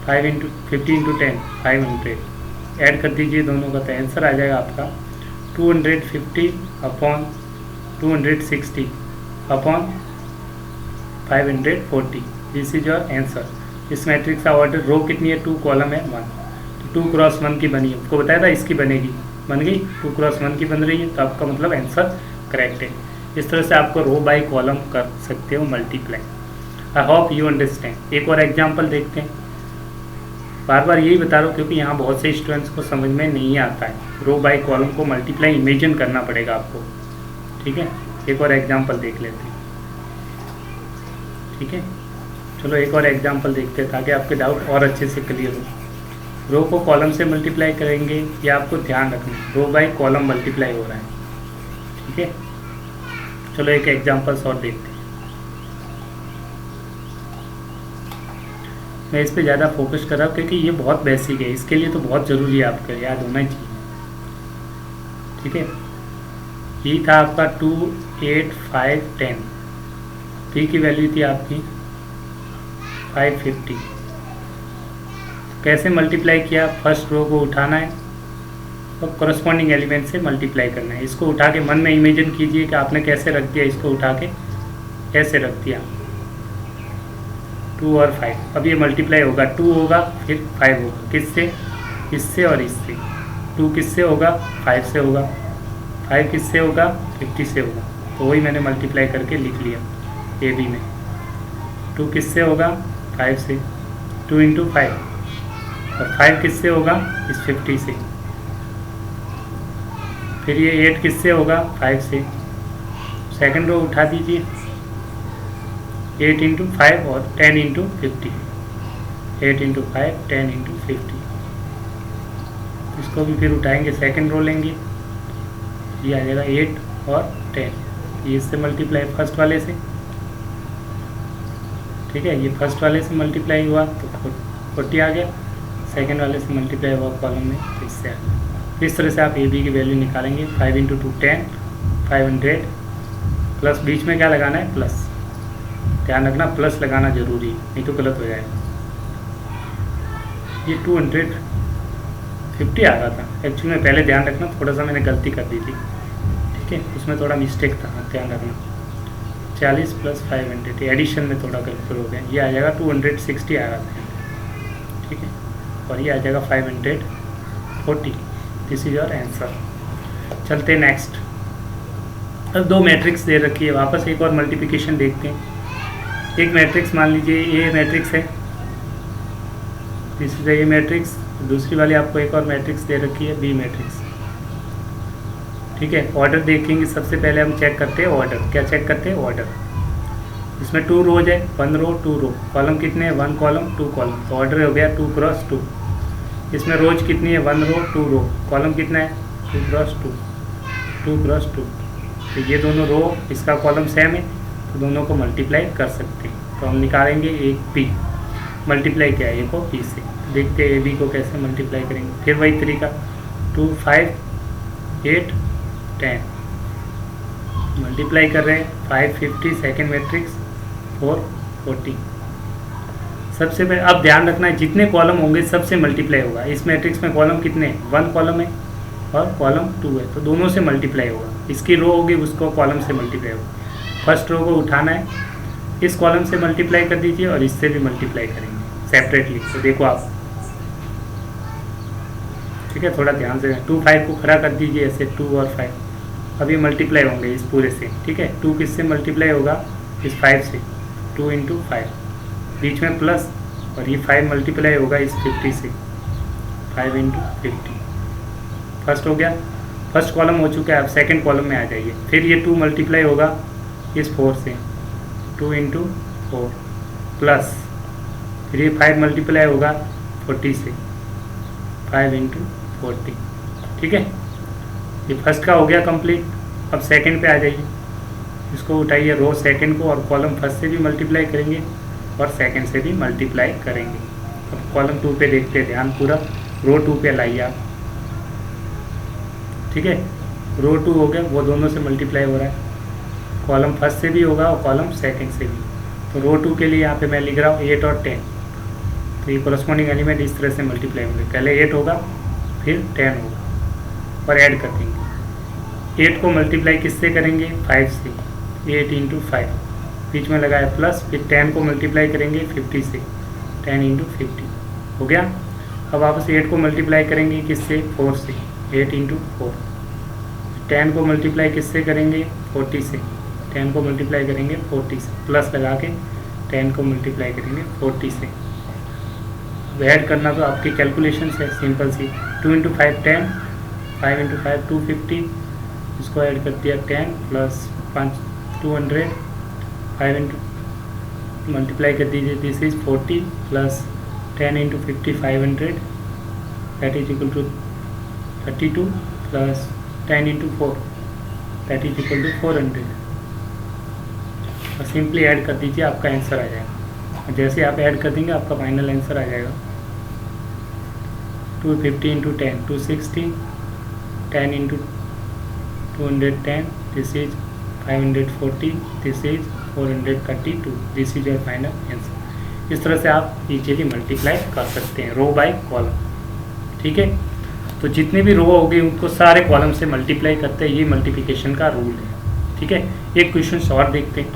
50 × 10 500। ऐड कर दीजिए दोनों का, तो आंसर आ जाएगा आपका 250 upon 260 upon 540। This is your answer. इस मैट्रिक्स का ऑर्डर रो कितनी है, 2, कॉलम है 1, तो 2 क्रॉस 1 की बनी है, आपको बताया था इसकी बनेगी, बन गई, 2 क्रॉस 1 की बन रही है, तो आपका मतलब आंसर करेक्ट है। इस तरह से आपको रो बाय कॉलम कर सकते हो multiply. I hope you understand. एक और एग्जाम्पल देखते हैं। बार बार यही बता रहा हूँ क्योंकि यहाँ बहुत से स्टूडेंट्स को समझ में नहीं आता है, रो बाय कॉलम को मल्टीप्लाई इमेजिन करना पड़ेगा आपको। ठीक है, एक और एग्जाम्पल देख लेते हैं। ठीक है, चलो एक और एग्जाम्पल देखते हैं ताकि आपके डाउट और अच्छे से क्लियर हो। रो को कॉलम से मल्टीप्लाई करेंगे, या आपको ध्यान रखना है रो बाय कॉलम मल्टीप्लाई हो रहा है। ठीक है, चलो एक एग्जाम्पल्स और देखते हैं। मैं इस पे ज़्यादा फोकस कर रहा हूँ क्योंकि ये बहुत बेसिक है, इसके लिए तो बहुत ज़रूरी है, आपका याद होना ही चाहिए। ठीक है, ये था आपका 2, 8, 5, 10। पी की वैल्यू थी आपकी 550। कैसे मल्टीप्लाई किया, फर्स्ट रो को उठाना है और करस्पॉन्डिंग एलिमेंट से मल्टीप्लाई करना है। इसको उठा के मन में इमेजिन कीजिए कि आपने कैसे रख दिया, इसको उठा के कैसे रख दिया, 2 और 5। अब ये मल्टीप्लाई होगा, 2 होगा फिर 5 होगा, किससे, इससे और इससे। 2 किससे होगा, 5 से होगा, 5 किससे होगा, 50 से होगा। तो वही मैंने मल्टीप्लाई करके लिख लिया ए बी में। 2 किससे होगा, 5 से, 2 इंटू 5, और 5 किससे होगा, इस 50 से। फिर ये 8 किससे होगा, 5 से। सेकंड रो उठा दीजिए, 8 इंटू 5 और 10 इंटू 50, 8 इंटू 5, 10 इंटू 50। इसको भी फिर उठाएंगे, सेकंड रो लेंगे, ये आ जाएगा 8 और 10। ये इससे मल्टीप्लाई फर्स्ट वाले से। ठीक है, ये फर्स्ट वाले से मल्टीप्लाई हुआ तो 40 आ गया, सेकंड वाले से मल्टीप्लाई हुआ कॉलम में तो इससे आ गया। इस तरह से आप ए बी की वैल्यू निकालेंगे। 5 इंटू 2 10, 500 प्लस बीच में क्या लगाना है, प्लस। ध्यान रखना प्लस लगाना जरूरी है, नहीं तो गलत हो जाएगा। ये 250 आ रहा था एक्चुअली में, पहले ध्यान रखना, थोड़ा सा मैंने गलती कर दी थी। ठीक है, उसमें थोड़ा मिस्टेक था, ध्यान रखना। 40 प्लस 500, एडिशन में थोड़ा गलती हो गया, ये आ जाएगा 260 आ रहा था। ठीक है, और ये आ जाएगा 540। This is your answer. चलते नेक्स्ट। अब 2 मैट्रिक्स दे रखी है, वापस एक और मल्टीप्लिकेशन देखते हैं। एक मैट्रिक्स मान लीजिए ए मैट्रिक्स है, दिस इज ए मैट्रिक्स। दूसरी वाली आपको एक और मैट्रिक्स दे रखी है, बी मैट्रिक्स। ठीक है, ऑर्डर देखेंगे। सबसे पहले हम चेक करते हैं ऑर्डर। क्या चेक करते हैं, ऑर्डर। इसमें 2 रोज है, 1 रो 2 रो। कॉलम कितने हैं, 1 कॉलम 2 कॉलम, तो ऑर्डर हो गया 2 क्रॉस 2। इसमें रोज कितनी है, 1 रो 2 रो। कॉलम कितना है, 2 क्रॉस 2, 2 क्रॉस 2। तो ये दोनों रो, इसका कॉलम सेम है, तो दोनों को मल्टीप्लाई कर सकते हैं। तो हम निकालेंगे एक पी, मल्टीप्लाई क्या है, ए को पी से। देखते हैं ए बी को कैसे मल्टीप्लाई करेंगे। फिर वही तरीका, 2, 5, 8, 10 मल्टीप्लाई कर रहे हैं। 550 सेकेंड मैट्रिक्स, 440। सबसे पहले अब ध्यान रखना है, जितने कॉलम होंगे सबसे मल्टीप्लाई होगा। इस मैट्रिक्स में कॉलम कितने हैं, 1 कॉलम है और कॉलम 2 है, तो दोनों से मल्टीप्लाई होगा। इसकी रो होगी, उसको कॉलम से मल्टीप्लाई होगा। फर्स्ट रो को उठाना है, इस कॉलम से मल्टीप्लाई कर दीजिए और इससे भी मल्टीप्लाई करेंगे सेपरेटली। तो देखो आप, ठीक है, थोड़ा ध्यान से 2, 5 को खड़ा कर दीजिए ऐसे, 2 और 5। अब ये मल्टीप्लाई होंगे इस पूरे से। ठीक है, 2 किससे मल्टीप्लाई होगा, इस 5 से, 2 इंटू 5, बीच में प्लस, और ये 5 मल्टीप्लाई होगा इस 50 से, 5 इंटू 50। फर्स्ट हो गया, फर्स्ट कॉलम हो चुका है। अब सेकंड कॉलम में आ जाइए। फिर ये 2 मल्टीप्लाई होगा इस 4 से, 2 इंटू 4 प्लस, फिर ये 5 मल्टीप्लाई होगा 40 से, 5 इंटू 40। ठीक है, ये फर्स्ट का हो गया कंप्लीट। अब सेकंड पे आ जाइए, इसको उठाइए, रो सेकंड को और कॉलम फर्स्ट से भी मल्टीप्लाई करेंगे और सेकंड से भी मल्टीप्लाई करेंगे। अब कॉलम 2 पे देखते हैं, ध्यान पूरा, रो 2 पे लाइए आप। ठीक है, रो 2 हो गया, वो दोनों से मल्टीप्लाई हो रहा है। कॉलम फर्स्ट से भी होगा और कॉलम सेकंड से भी। तो रो 2 के लिए यहाँ पे मैं लिख रहा हूँ 8 और 10। तो ये कोरस्पॉन्डिंग एलिमेंट इस तरह से मल्टीप्लाई होंगे, पहले 8 होगा फिर 10 होगा और ऐड कर देंगे। 8 को मल्टीप्लाई किससे करेंगे, 5 से, 8 इंटू 5, बीच में लगाया प्लस, फिर 10 को मल्टीप्लाई करेंगे 50 से, 10 इंटू 50 हो गया। अब वापस 8 को मल्टीप्लाई करेंगे किससे, 4 से, 8 इंटू 4। 10 को मल्टीप्लाई किससे करेंगे, 40 से, 10 को मल्टीप्लाई करेंगे 40 से, प्लस लगा के 10 को मल्टीप्लाई करेंगे 40 से। ऐड करना तो आपकी कैलकुलेशन है सिंपल सी, 2 इंटू 5 10, 5 इंटू 5 250, इसको ऐड कर दिया 10 प्लस 5 200, 5 इंटू मल्टीप्लाई कर दीजिए, this is 40 plus 10 into 50 500, that is equal to 32 plus 10 into 4 that is equal to 400। और सिंपली ऐड कर दीजिए, आपका आंसर आ जाएगा। जैसे आप ऐड कर देंगे आपका फाइनल आंसर आ जाएगा 250 into 10 260, 10 into 210, this is 540, this is 432, this is your final answer. इस तरह से आप इजीली मल्टीप्लाई कर सकते हैं रो बाय कॉलम। ठीक है, तो जितने भी रो हो गए उनको सारे कॉलम से मल्टीप्लाई करते हैं, ये मल्टीप्लिकेशन का रूल है। ठीक है, एक क्वेश्चन और देखते हैं,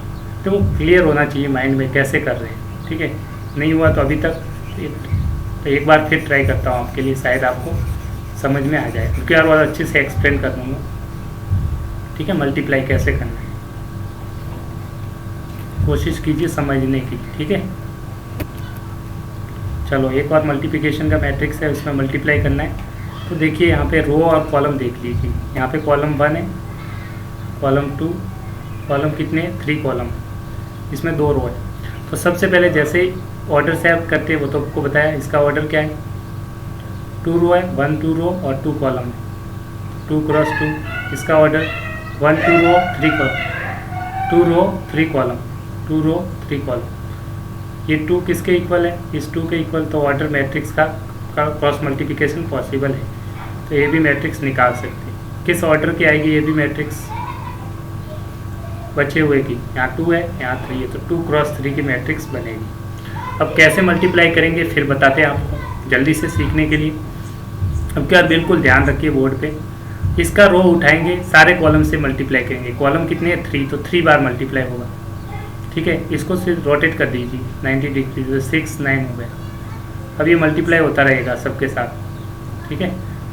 तो वो क्लियर होना चाहिए माइंड में कैसे कर रहे हैं। ठीक है, नहीं हुआ तो अभी तक तो एक बार फिर ट्राई करता हूँ आपके लिए, शायद आपको समझ में आ जाए, क्योंकि यार और अच्छे से एक्सप्लेन कर दूँगा। ठीक है, मल्टीप्लाई कैसे करना है कोशिश कीजिए समझने की। ठीक है, चलो एक और मल्टीप्लिकेशन का मैट्रिक्स है, उसमें मल्टीप्लाई करना है। तो देखिए यहाँ पे रो और कॉलम देख लीजिए, यहाँ पे कॉलम 1 है, कॉलम 2, कॉलम कितने 3 कॉलम, इसमें 2 रो है। तो सबसे पहले जैसे ऑर्डर से आप करते हैं वो तो आपको बताया, इसका ऑर्डर क्या है, 2 रो है, 1 2 रो और 2 कॉलम है, 2 क्रॉस 2। इसका ऑर्डर 1 2 रो 3 कॉलम, 2 रो 3 कॉलम, 2 रो 3 कॉलम। ये 2 किसके इक्वल है, इस 2 के इक्वल, तो ऑर्डर मैट्रिक्स का क्रॉस मल्टीप्लिकेशन पॉसिबल है। तो ये भी मैट्रिक्स निकाल सकते हैं। किस ऑर्डर की आएगी ये भी मैट्रिक्स, बचे हुए की, यहाँ 2 है यहाँ 3 है, तो 2 क्रॉस 3 की मैट्रिक्स बनेगी। अब कैसे मल्टीप्लाई करेंगे फिर बताते हैं आपको, जल्दी से सीखने के लिए। अब क्या बिल्कुल ध्यान रखिए बोर्ड पे, इसका रो उठाएंगे, सारे कॉलम से मल्टीप्लाई करेंगे। कॉलम कितने हैं 3, तो 3 बार मल्टीप्लाई होगा। ठीक है, इसको सिर्फ रोटेट कर दीजिए 90 डिग्री, तो 6 9 हो गया। अब ये मल्टीप्लाई होता रहेगा सबके साथ। ठीक है,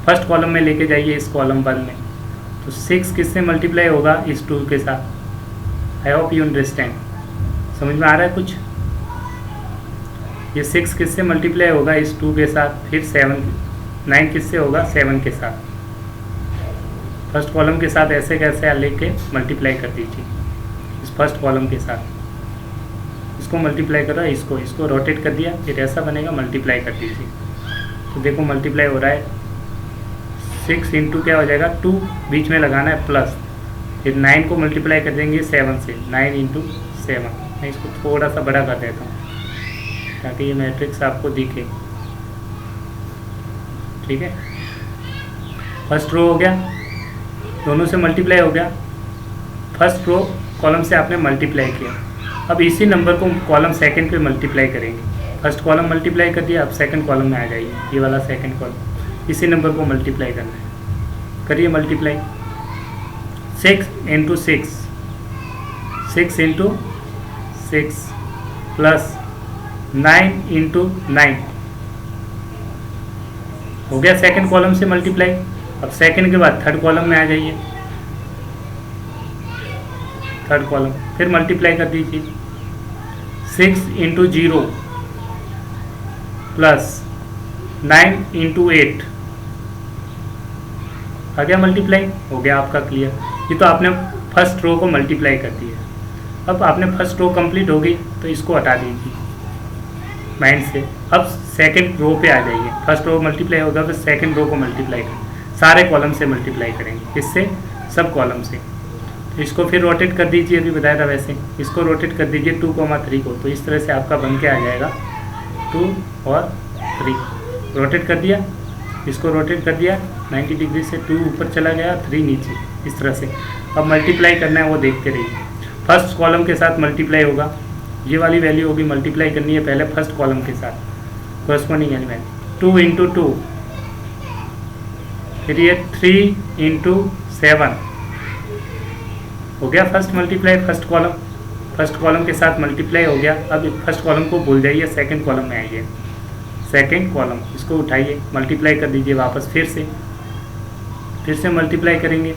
फर्स्ट कॉलम में लेके जाइए इस कॉलम 1 में, तो 6 किससे मल्टीप्लाई होगा, इस 2 के साथ। आई होप यू अंडरस्टैंड, समझ में आ रहा है कुछ। ये 6 किससे मल्टीप्लाई होगा, इस 2 के साथ, फिर 7 9 किससे होगा, 7 के साथ। फर्स्ट कॉलम के साथ ऐसे कैसे लेके मल्टीप्लाई कर दीजिए इस फर्स्ट कॉलम के साथ, इसको मल्टीप्लाई करो, इसको रोटेट कर दिया, फिर ऐसा बनेगा, मल्टीप्लाई कर दीजिए। तो देखो मल्टीप्लाई हो रहा है, 6 इंटू क्या हो जाएगा 2, बीच में लगाना है प्लस, फिर 9 को मल्टीप्लाई कर देंगे 7 से, 9 इंटू 7। मैं इसको थोड़ा सा बड़ा कर देता हूँ ताकि ये मैट्रिक्स आपको दिखे। ठीक है, फर्स्ट रो हो गया, दोनों से मल्टीप्लाई हो गया, फर्स्ट रो कॉलम से आपने मल्टीप्लाई किया। अब इसी नंबर को कॉलम सेकंड पे मल्टीप्लाई करेंगे। फर्स्ट कॉलम मल्टीप्लाई कर दिया, अब सेकंड कॉलम में आ जाइए, ये वाला सेकंड कॉलम, इसी नंबर को मल्टीप्लाई करना है। करिए multiply, 6 into 6, 6 into 6 plus 9 into 9 हो गया सेकंड कॉलम से मल्टीप्लाई। अब सेकंड के बाद थर्ड कॉलम में आ जाइए, थर्ड कॉलम फिर मल्टीप्लाई कर दीजिए, 6 इंटू 0 प्लस 9 इंटू 8 आ गया मल्टीप्लाई, हो गया आपका क्लियर। ये तो आपने फर्स्ट रो को मल्टीप्लाई कर दिया। अब आपने फर्स्ट रो कंप्लीट हो गई तो इसको हटा दीजिए माइंड से। अब सेकंड रो पे आ जाइए, फर्स्ट रो मल्टीप्लाई होगा तो सेकंड रो को मल्टीप्लाई करें, सारे कॉलम से मल्टीप्लाई करेंगे, इससे सब कॉलम से। तो इसको फिर रोटेट कर दीजिए, अभी बताया था वैसे, इसको रोटेट कर दीजिए 2,3 को, तो इस तरह से आपका बन के आ जाएगा 2 और 3। रोटेट कर दिया, इसको रोटेट कर दिया 90 डिग्री से, 2 ऊपर चला गया 3 नीचे, इस तरह से। अब मल्टीप्लाई करना है वो देखते रहिए, फर्स्ट कॉलम के साथ मल्टीप्लाई होगा, ये वाली वैल्यू होगी, मल्टीप्लाई करनी है पहले फर्स्ट कॉलम के साथ कॉरस्पॉन्डिंग एलिमेंट, 2 इंटू 2, फिर ये 3 इंटू 7 हो गया first multiply first column. First column के साथ मल्टीप्लाई हो गया। अब फर्स्ट कॉलम को भूल जाइए, सेकंड कॉलम में आइए। सेकंड कॉलम इसको उठाइए, मल्टीप्लाई कर दीजिए वापस, फिर से मल्टीप्लाई करेंगे।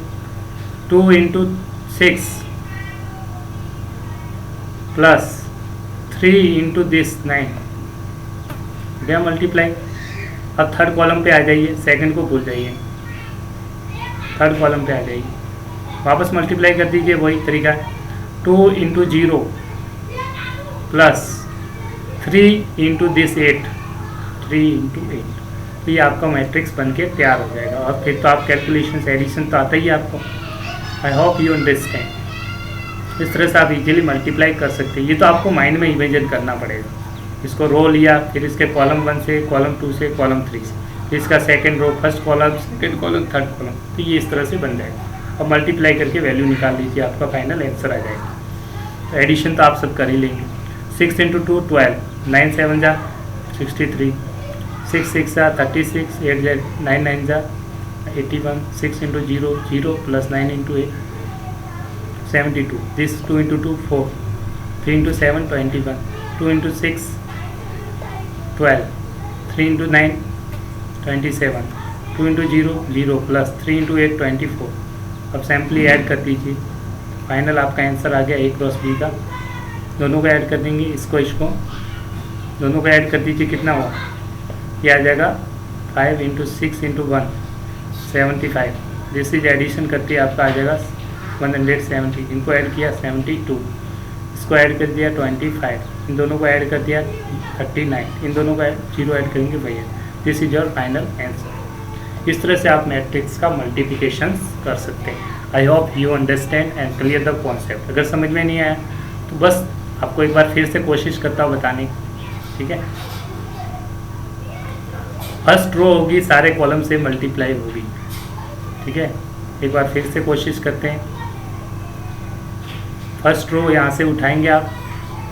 2 × 6 प्लस 3 × दिस 9 गया मल्टीप्लाई। अब थर्ड कॉलम पे आ जाइए, सेकंड को भूल जाइए, थर्ड कॉलम पे आ जाइए, वापस मल्टीप्लाई कर दीजिए, वही तरीका है। 2 × 0 प्लस 3 × दिस 8, 3 × 8, तो ये आपका मैट्रिक्स बन के तैयार हो जाएगा। और फिर तो आप कैलकुलेशन एडिशन तो आता ही है आपको। आई होप यू अंडरस्टैंड। इस तरह से आप इजीली मल्टीप्लाई कर सकते हैं। ये तो आपको माइंड में इमेजिन करना पड़ेगा। इसको रो लिया, फिर इसके कॉलम 1 से, कॉलम 2 से, कॉलम 3 से, फिर इसका second row, first column, second column, third column, तो ये इस तरह से बन जाएगा। अब मल्टीप्लाई करके वैल्यू निकाल लीजिए, आपका फाइनल आंसर आ जाएगा। तो एडिशन तो आप सब कर ही लेंगे। 6 × 2 12, 9 7 जा 63, 6 6 जा 36, 8 जा 9 9 जा 81, 6 × 0 0 प्लस 9 × 8 72, दिस 2 × 2 4, 3 × 7 21, 2 × 6 12, 3 × 9 27, 2 × 0 0 प्लस 3 × 8 24। अब सैम्पली ऐड कर दीजिए, फाइनल आपका आंसर आ गया A × B का। दोनों को ऐड कर देंगे, इसको दोनों को ऐड कर दीजिए, कितना हुआ, ये आ जाएगा 5 × 6 × 1 75। दिस इज एडिशन करके आपका आ जाएगा 170। इनको ऐड किया 72, इसको ऐड कर दिया 25, इन दोनों को ऐड कर दिया 39, इन दोनों का 0 ऐड करेंगे भैया। This is your final answer. इस तरह से आप मैट्रिक्स का मल्टीप्लिकेशन कर सकते हैं। आई hope you understand and clear the concept. अगर समझ में नहीं आया तो बस आपको एक बार फिर से कोशिश करता हूँ बताने की, ठीक है। फर्स्ट रो होगी, सारे कॉलम से मल्टीप्लाई होगी, ठीक है। एक बार फिर से कोशिश करते हैं। फर्स्ट रो यहाँ से उठाएंगे आप,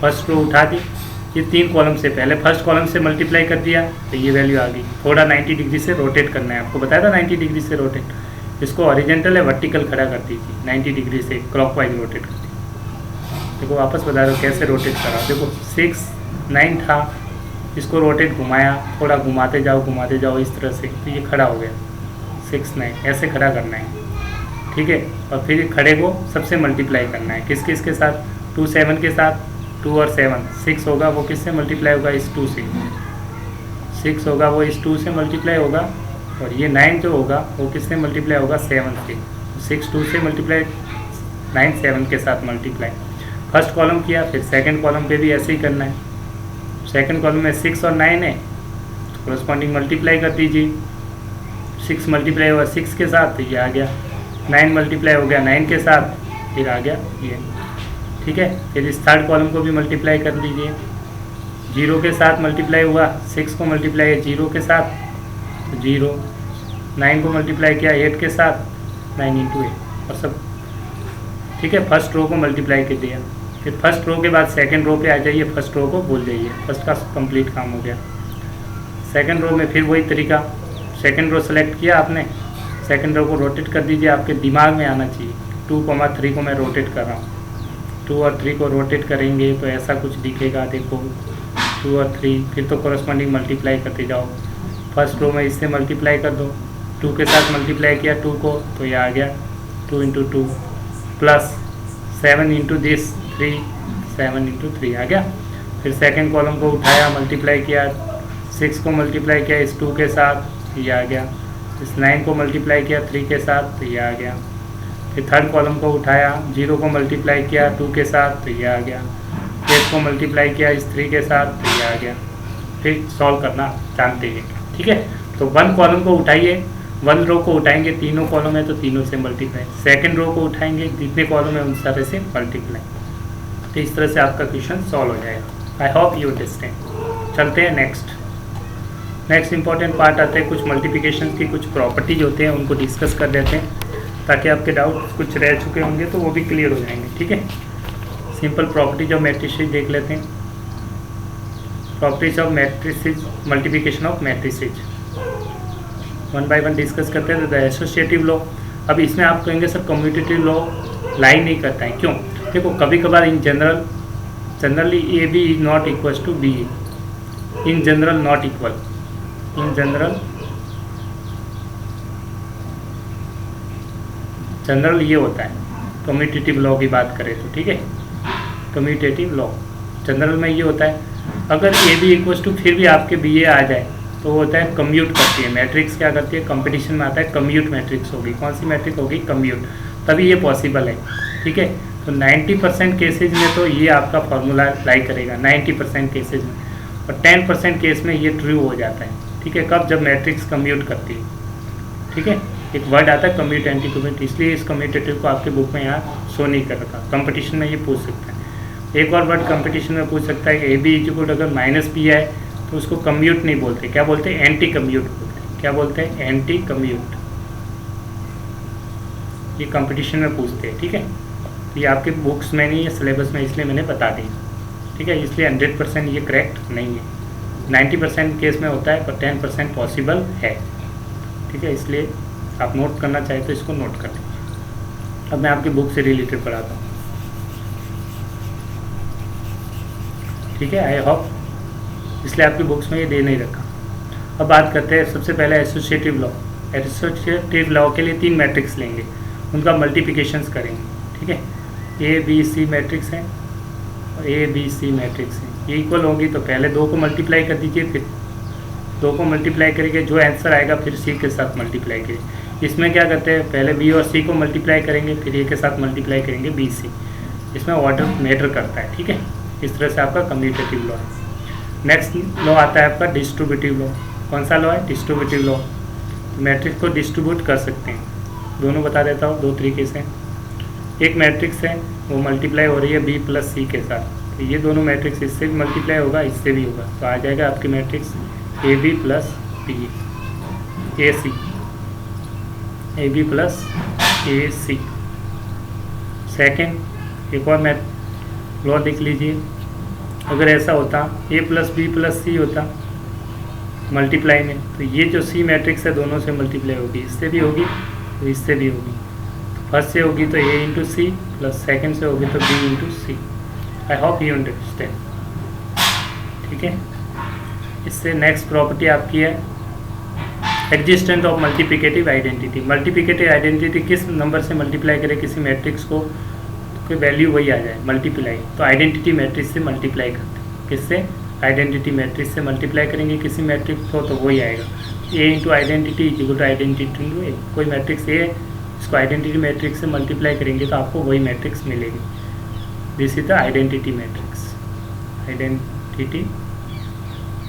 फर्स्ट रो उठा दी, ये 3 कॉलम से पहले फर्स्ट कॉलम से मल्टीप्लाई कर दिया तो ये वैल्यू आ गई। थोड़ा 90 डिग्री से रोटेट करना है, आपको बताया था 90 डिग्री से रोटेट। इसको हॉरिजॉन्टल है वर्टिकल खड़ा कर दीजिए, 90 डिग्री से क्लॉकवाइज रोटेट कर दीजिए। देखो वापस बता रहा हूँ कैसे रोटेट करा। देखो 6 9 था, इसको रोटेट घुमाया, थोड़ा घुमाते जाओ इस तरह से, तो ये खड़ा हो गया 6 9, ऐसे खड़ा करना है, ठीक है। और फिर खड़े को सबसे मल्टीप्लाई करना है, किस किस के साथ, 2 7 के साथ, 2 और 7 6 होगा, वो किससे मल्टीप्लाई होगा, इस 2 से। 6 होगा वो इस 2 से मल्टीप्लाई होगा, और ये 9 जो होगा वो किससे मल्टीप्लाई होगा, 7 से। 6 2 से मल्टीप्लाई, 9 7 के साथ मल्टीप्लाई। फर्स्ट कॉलम किया, फिर सेकंड कॉलम पे भी ऐसे ही करना है। सेकंड कॉलम में 6 और 9 है, तो कोरस्पॉन्डिंग मल्टीप्लाई कर दीजिए। 6 मल्टीप्लाई हुआ 6 के साथ, तो ये आ गया। 9 मल्टीप्लाई हो गया 9 के साथ, फिर आ गया ये, ठीक है। फिर इस थर्ड कॉलम को भी मल्टीप्लाई कर लीजिए। 0 के साथ मल्टीप्लाई हुआ, 6 को मल्टीप्लाई है 0 के साथ, तो 0। 9 को मल्टीप्लाई किया 8 के साथ, 9 × 8, और सब, ठीक है। फर्स्ट रो को मल्टीप्लाई कर दिया। फिर फर्स्ट रो के बाद सेकंड रो पे आ जाइए, फर्स्ट रो को भूल जाइए, फर्स्ट का कंप्लीट काम हो गया। सेकंड रो में फिर वही तरीका, सेकंड रो सेलेक्ट किया आपने, सेकंड रो को रोटेट कर दीजिए। आपके दिमाग में आना चाहिए 2, 3 को मैं रोटेट कर रहा हूँ। 2 और 3 को रोटेट करेंगे तो ऐसा कुछ दिखेगा, देखो 2 और 3, फिर तो कोरस्पॉन्डिंग मल्टीप्लाई करते जाओ। फर्स्ट रो में इससे मल्टीप्लाई कर दो, 2 के साथ मल्टीप्लाई किया 2 को, तो ये आ गया 2 × 2 प्लस 7 × दिस 3, 7 × 3 आ गया। फिर सेकंड कॉलम को उठाया, मल्टीप्लाई किया, 6 को मल्टीप्लाई किया इस 2 के साथ, ये आ गया। इस 9 को मल्टीप्लाई किया 3 के साथ, तो ये आ गया। फिर थर्ड कॉलम को उठाया, 0 को मल्टीप्लाई किया 2 के साथ, तो ये आ गया। 8 को मल्टीप्लाई किया इस 3 के साथ, तो ये आ गया। फिर सॉल्व करना जानते हैं, ठीक है। तो 1 कॉलम को उठाइए, 1 रो को उठाएंगे, तीनों कॉलम है तो तीनों से मल्टीप्लाई। सेकंड रो को उठाएंगे, जितने कॉलम है उन सारे से मल्टीप्लाई। तो इस तरह से आपका क्वेश्चन सॉल्व हो जाएगा। आई होप यू अंडरस्टैंड। चलते हैं नेक्स्ट इंपॉर्टेंट पार्ट आते हैं, कुछ मल्टीप्लिकेशन की कुछ प्रॉपर्टीज होते हैं, उनको डिस्कस कर देते हैं, ताकि आपके डाउट कुछ रह चुके होंगे तो वो भी क्लियर हो जाएंगे, ठीक है। सिंपल प्रॉपर्टीज ऑफ मैट्रिसेस देख लेते हैं। Properties of matrices, multiplication of matrices, 1 by 1 discuss करते हैं। तो एसोसिएटिव लॉ, अब इसमें आप कहेंगे सर कम्यूटेटिव लॉ लाई नहीं करता है, क्यों? देखो कभी कभार in general generally a b is not equal to b a, in general not equal, in general ये होता है कम्यूटेटिव लॉ की बात करें तो, ठीक है, कम्यूटेटिव लॉ जनरल में ये होता है। अगर ए बी इक्वल टू फिर भी आपके बी ए आ जाए तो वो होता है कम्यूट करती है मैट्रिक्स, क्या करती है, कंपटीशन में आता है कम्यूट मैट्रिक्स होगी। कौन सी मैट्रिक्स होगी, कम्यूट, तभी ये पॉसिबल है, ठीक है। तो 90% केसेज में तो ये आपका फॉर्मूला अप्लाई करेगा 90% केसेज में, और 10% केस में ये ट्रू हो जाता है, ठीक है। कब, जब मैट्रिक्स कम्यूट करती है, ठीक है। एक वर्ड आता है कम्यूट, एंटी कम्यूट, इसलिए इस कम्यूटेटिव को आपके बुक में यहाँ शो नहीं कर रखा। कंपटीशन में ये पूछ सकता है। एक और वर्ड कंपटीशन में पूछ सकता है कि ए बी इक्वल अगर माइनस बी है तो उसको कम्यूट नहीं बोलते, क्या बोलते हैं, एंटी कम्यूट बोलते हैं। क्या बोलते हैं, एंटी कम्यूट, ये कंपटीशन में पूछते हैं, ठीक है। ये आपके बुक्स में नहीं है, सिलेबस में, इसलिए मैंने बता दी, ठीक है। इसलिए 100% ये करेक्ट नहीं है, 90% केस में होता है, पर 10% पॉसिबल है, ठीक है। इसलिए आप नोट करना चाहे तो इसको नोट कर लीजिए। अब मैं आपकी बुक से रिलेटेड पढ़ाता हूँ, ठीक है। आई होप, इसलिए आपकी बुक्स में ये दे नहीं रखा। अब बात करते हैं सबसे पहले एसोसिएटिव लॉ। एसोसिएटिव लॉ के लिए 3 मैट्रिक्स लेंगे, उनका मल्टीप्लिकेशंस करेंगे, ठीक है। ए बी सी मैट्रिक्स हैं और ए बी सी मैट्रिक्स हैं, ये इक्वल होंगी तो पहले 2 को मल्टीप्लाई कर दीजिए, फिर 2 को मल्टीप्लाई करेंगे, जो आंसर आएगा फिर सी के साथ मल्टीप्लाई करेंगे। इसमें क्या करते हैं, पहले बी और सी को मल्टीप्लाई करेंगे, फिर ए के साथ मल्टीप्लाई करेंगे बी सी। इसमें ऑर्डर मैटर करता है, ठीक है। इस तरह से आपका कम्यूटेटिव लॉ है। नेक्स्ट लॉ आता है आपका डिस्ट्रीब्यूटिव लॉ। कौन सा लॉ है, डिस्ट्रीब्यूटिव लॉ। तो मैट्रिक्स को डिस्ट्रीब्यूट कर सकते हैं, दोनों बता देता हूँ, 2 तरीके से। एक मैट्रिक्स है वो मल्टीप्लाई हो रही है बी प्लस सी के साथ, तो ये दोनों मैट्रिक्स इससे भी मल्टीप्लाई होगा, इससे भी होगा, तो आ जाएगा आपकी matrix a b plus b a c, a b plus a c. Second एक और मैथ लॉ देख लीजिए, अगर ऐसा होता a plus b plus c होता मल्टीप्लाई में, तो ये जो सी मैट्रिक्स है दोनों से मल्टीप्लाई होगी, इससे भी होगी तो इससे भी होगी। फर्स्ट से होगी तो a into c plus second से होगी तो b into c. I hope you understand, ठीक है। इससे नेक्स्ट प्रॉपर्टी आपकी है existence of multiplicative identity. Multiplicative identity किस नंबर से मल्टीप्लाई करे किसी मैट्रिक्स को, तो वैल्यू वही आ जाए, मल्टीप्लाई। तो आइडेंटिटी मैट्रिक्स से मल्टीप्लाई करते हैं, किससे, आइडेंटिटी मैट्रिक्स से मल्टीप्लाई करेंगे किसी मैट्रिक्स को तो वही आएगा। A into identity equal to identity into A. कोई मैट्रिक्स ए, इसको आइडेंटिटी मैट्रिक्स से मल्टीप्लाई करेंगे तो आपको वही मैट्रिक्स मिलेगी। This is the identity matrix. Identity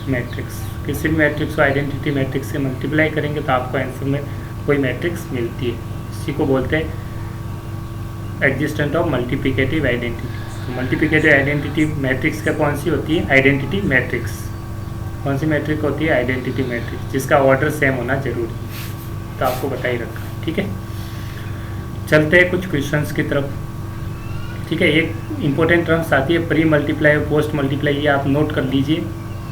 matrix, किसी भी मैट्रिक्स को आइडेंटिटी मैट्रिक्स से मल्टीप्लाई करेंगे तो आपको आंसर में कोई मैट्रिक्स मिलती है। इसी को बोलते हैं एग्जिस्टेंट ऑफ मल्टीप्लिकेटिव आइडेंटिटी। तो मल्टीप्लिकेटिव आइडेंटिटी मैट्रिक्स का कौन सी होती है, आइडेंटिटी मैट्रिक्स। कौन सी मैट्रिक्स होती है, आइडेंटिटी मैट्रिक्स, जिसका ऑर्डर सेम होना जरूरी है, तो आपको बता ही रखा, ठीक है। चलते हैं कुछ क्वेश्चंस की तरफ, ठीक है। एक इंपॉर्टेंट टर्म्स आती है प्री मल्टीप्लाई और पोस्ट मल्टीप्लाई, ये आप नोट कर लीजिए,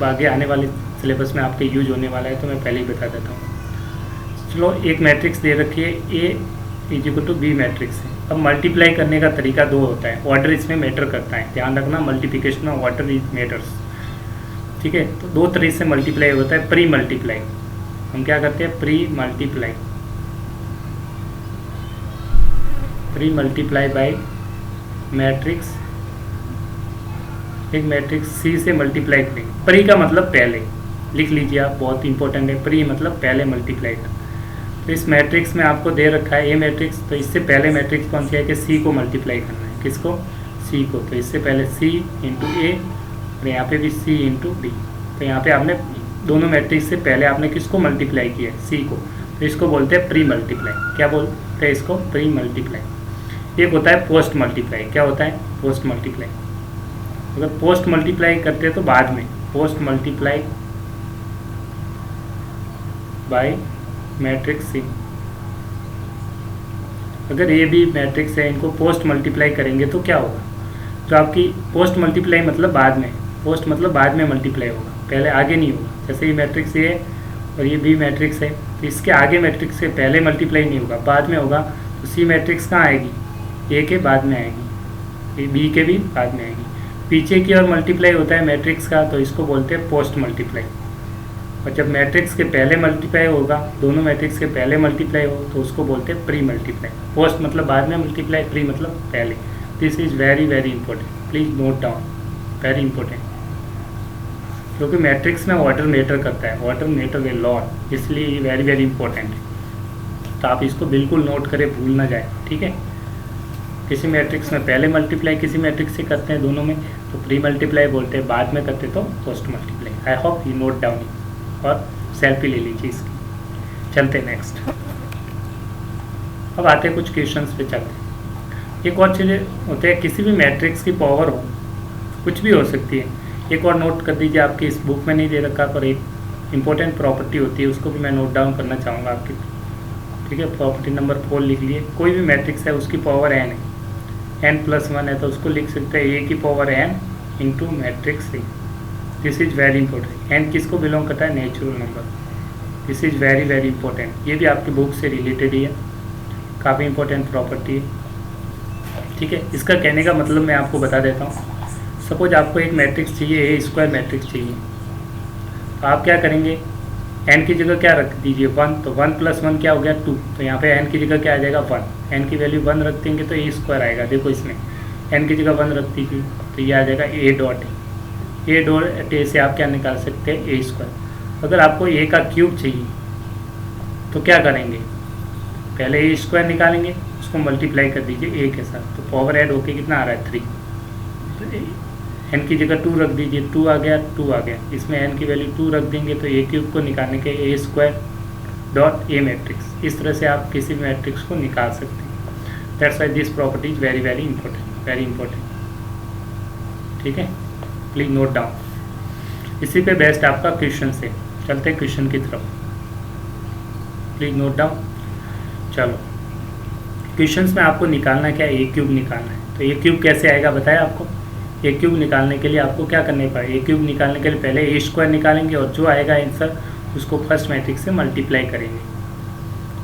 आगे आने वाले सिलेबस में आपके यूज होने वाला है, तो मैं पहले ही बता देता हूँ। चलो, एक मैट्रिक्स दे रखी है A is equal to B matrix है। अब मल्टीप्लाई करने का तरीका 2 होता है, ऑर्डर इसमें मैटर करता है, ध्यान रखना, मल्टीप्लिकेशन में ऑर्डर इज मैटर्स, ठीक है। तो 2 तरीके से मल्टीप्लाई होता है। प्री मल्टीप्लाई, हम क्या करते हैं, pre multiply, pre multiply by matrix, एक मैट्रिक्स सी से मल्टीप्लाई करेंगे। प्री का मतलब पहले, लिख लीजिए आप, बहुत इंपॉर्टेंट है, प्री मतलब पहले मल्टीप्लाई कर। तो इस मैट्रिक्स में आपको दे रखा है ए मैट्रिक्स, तो इससे पहले मैट्रिक्स कौन सी है कि सी को मल्टीप्लाई करना है, किसको, सी को। तो इससे पहले सी इंटू ए, और यहाँ पे भी सी इंटू बी। तो यहाँ पे आपने दोनों मैट्रिक्स से पहले आपने किसको मल्टीप्लाई किया है, सी को, तो इसको बोलते हैं प्री मल्टीप्लाई। क्या बोलते हैं इसको, प्री मल्टीप्लाई। एक होता है पोस्ट मल्टीप्लाई। क्या होता है, पोस्ट मल्टीप्लाई। अगर पोस्ट मल्टीप्लाई करते हैं तो बाद में, पोस्ट मल्टीप्लाई बाय मैट्रिक्स सी। अगर ये भी मैट्रिक्स है, इनको पोस्ट मल्टीप्लाई करेंगे तो क्या होगा, तो आपकी पोस्ट मल्टीप्लाई मतलब बाद में, पोस्ट मतलब बाद में मल्टीप्लाई होगा, पहले आगे नहीं होगा। जैसे ये मैट्रिक्स ए है और ये बी मैट्रिक्स है, तो इसके आगे मैट्रिक्स से पहले मल्टीप्लाई नहीं होगा, बाद में होगा। तो सी मैट्रिक्स कहाँ आएगी, ए के बाद में आएगी, बी के भी बाद में आएगी। पीछे की ओर मल्टीप्लाई होता है मैट्रिक्स का, तो इसको बोलते हैं पोस्ट मल्टीप्लाई। और जब मैट्रिक्स के पहले मल्टीप्लाई होगा, दोनों मैट्रिक्स के पहले मल्टीप्लाई हो, तो उसको बोलते हैं प्री मल्टीप्लाई। पोस्ट मतलब बाद में मल्टीप्लाई, प्री मतलब पहले। This is very very important, please note down, very important, क्योंकि मैट्रिक्स में ऑर्डर मैटर करता है, ऑर्डर मैटर ए लॉट, इसलिए ये वेरी वेरी इंपॉर्टेंट है। तो आप इसको बिल्कुल नोट करें, भूल ना जाए, ठीक है। किसी मैट्रिक्स में पहले मल्टीप्लाई किसी मैट्रिक्स से करते हैं दोनों में, तो प्री मल्टीप्लाई बोलते हैं, बाद में करते तो post multiply. I hope you note down और सेल्फी ले लीजिए इसकी। चलते हैं नेक्स्ट। अब आते हैं कुछ क्वेश्चंस पे चलते हैं। एक और चीज़ें होते हैं, किसी भी मैट्रिक्स की पावर हो, कुछ भी हो सकती है। एक और नोट कर दीजिए, आपकी इस बुक में नहीं दे रखा, पर एक इंपॉर्टेंट प्रॉपर्टी होती है, उसको भी मैं नोट डाउन करना चाहूँगा आपकी, ठीक है। प्रॉपर्टी नंबर 4 लिख लिए। कोई भी मैट्रिक्स है उसकी पावर n है, n+1 है, तो उसको लिख सकते हैं a की power n into matrix A. This is very important. n किसको बिलोंग करता है? Natural number. This is very very important. ये भी आपकी बुक से रिलेटेड ही है, काफ़ी इंपॉर्टेंट प्रॉपर्टी है, ठीक है। इसका कहने का मतलब मैं आपको बता देता हूँ। सपोज आपको एक मैट्रिक्स चाहिए, ए स्क्वायर मैट्रिक्स चाहिए, तो आप क्या करेंगे? n की जगह क्या रख दीजिए? 1। तो 1+1 क्या हो गया? 2। तो यहाँ पे n की जगह क्या आ जाएगा? 1। n की वैल्यू 1 रख देंगे तो ए स्क्वायर आएगा। देखो इसमें n की जगह 1 रख दीजिए तो ये आ जाएगा ए डॉट ए से आप क्या निकाल सकते हैं? ए स्क्वायर। अगर आपको ए का क्यूब चाहिए तो क्या करेंगे? पहले ए स्क्वायर निकालेंगे, उसको मल्टीप्लाई कर दीजिए ए के साथ, तो पावर ऐड होके कितना आ रहा है? 3। तो n की जगह 2 रख दीजिए, 2 आ गया, 2 आ गया। इसमें n की वैल्यू 2 रख देंगे तो ए क्यूब को निकालने के ए स्क्वायर डॉट ए मैट्रिक्स। इस तरह से आप किसी भी मैट्रिक्स को निकाल सकते हैं। That's why this property is very very important, very important, ठीक है। Please note down. इसी पे बेस्ट आपका क्वेश्चन से। चलते हैं क्वेश्चन की तरफ, प्लीज नोट डाउन। चलो, क्वेश्चंस में आपको निकालना क्या है? ए क्यूब निकालना है। तो ए क्यूब कैसे आएगा बताया आपको? ए क्यूब निकालने के लिए आपको क्या करने पड़ेगा? ए क्यूब निकालने के लिए पहले ए स्क्वायर निकालेंगे और जो आएगा आंसर उसको फर्स्ट मैट्रिक्स से मल्टीप्लाई करेंगे।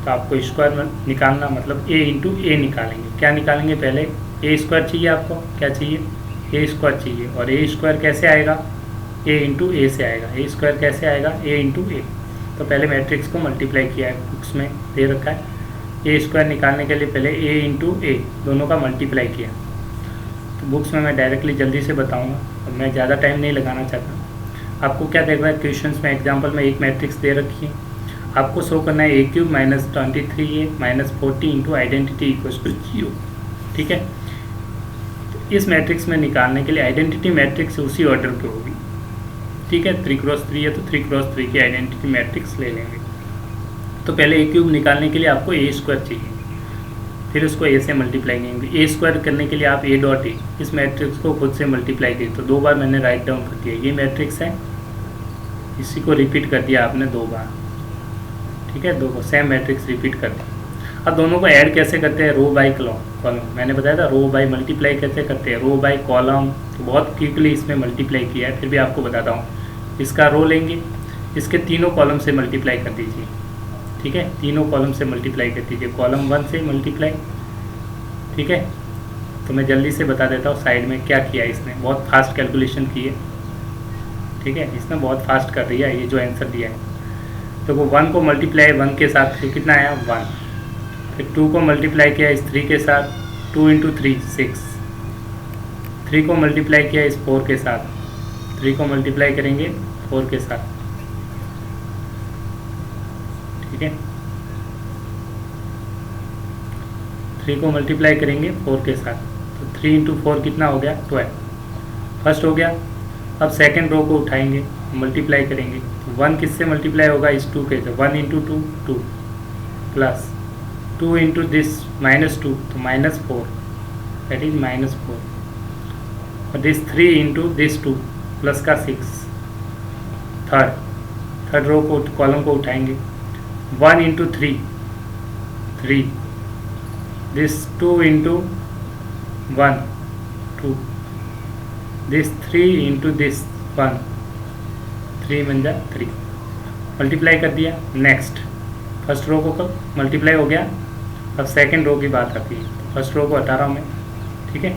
तो आपको स्क्वायर निकालना मतलब ए इंटू ए निकालेंगे। क्या निकालेंगे? पहले ए स्क्वायर चाहिए आपको, क्या चाहिए? ए स्क्वायर चाहिए। और ए स्क्वायर कैसे आएगा? ए इंटू ए से आएगा। ए स्क्वायर कैसे आएगा? ए इंटू ए। तो पहले मैट्रिक्स को मल्टीप्लाई किया है, बुक्स में दे रखा है। ए स्क्वायर निकालने के लिए पहले ए इंटू ए दोनों का मल्टीप्लाई किया। तो बुक्स में मैं डायरेक्टली जल्दी से बताऊंगा, अब मैं ज़्यादा टाइम नहीं लगाना चाहता। आपको क्या देख रहा है क्वेश्चंस में? एग्जांपल में एक मैट्रिक्स दे रखी है, आपको शो करना है A cube minus 23a minus 40 into identity equals to 0, ठीक है। तो इस मैट्रिक्स में निकालने के लिए आइडेंटिटी मैट्रिक्स उसी ऑर्डर पे होगी, ठीक है। 3x3 है तो 3x3 की आइडेंटिटी मैट्रिक्स ले लेंगे। तो पहले ए क्यूब निकालने के लिए आपको ए स्क्वायर चाहिए, फिर उसको ए से मल्टीप्लाई करेंगे। ए स्क्वायर करने के लिए आप ए डॉट ए इस मैट्रिक्स को खुद से मल्टीप्लाई करिए। तो 2 बार मैंने राइट डाउन कर दिया, ये मैट्रिक्स है, इसी को रिपीट कर दिया आपने 2 बार, ठीक है। 2 सेम मैट्रिक्स रिपीट कर दिया। अब दोनों को ऐड कैसे करते हैं? रो बाय कॉलम। मैंने बताया था रो बाय मल्टीप्लाई कैसे करते हैं, रो बाय कॉलम। तो बहुत क्विकली इसमें मल्टीप्लाई किया है, फिर भी आपको बताता हूँ। इसका रो लेंगे, इसके तीनों कॉलम से मल्टीप्लाई कर दीजिए, ठीक है। तीनों कॉलम से मल्टीप्लाई कर दीजिए, कॉलम 1 से मल्टीप्लाई, ठीक है। तो मैं जल्दी से बता देता हूँ साइड में क्या किया इसने, बहुत फास्ट कैलकुलेशन की है, ठीक है। इसने बहुत फास्ट कर दिया ये जो आंसर दिया है। तो वो 1 को मल्टीप्लाई 1 के साथ तो कितना आया? 1। फिर 2 को मल्टीप्लाई किया इस 3 के साथ, 2 इंटू 3 6। 3 को मल्टीप्लाई किया इस 4 के साथ, 3 को मल्टीप्लाई करेंगे 4 के साथ, ठीक है। 3 को मल्टीप्लाई करेंगे 4 के साथ, तो 3 इंटू 4 कितना हो गया? 12। फर्स्ट हो गया। अब सेकंड रो को उठाएंगे, मल्टीप्लाई करेंगे, तो 1 किससे मल्टीप्लाई होगा? इस 2 के से। 1 इंटू 2 2 प्लस 2 इंटू दिस -2 तो -4, दैट इज -4। और दिस 3 इंटू दिस 2 प्लस का 6। थर्ड रो को कॉलम को उठाएंगे, 1 into 3 3, this 2 into 1 2, this 3 into this 1 3 बन जा 3, मल्टीप्लाई कर दिया। नेक्स्ट फर्स्ट रो को कब मल्टीप्लाई हो गया, अब सेकंड रो की बात आती है। फर्स्ट रो को हटा रहा हूँ मैं, ठीक है।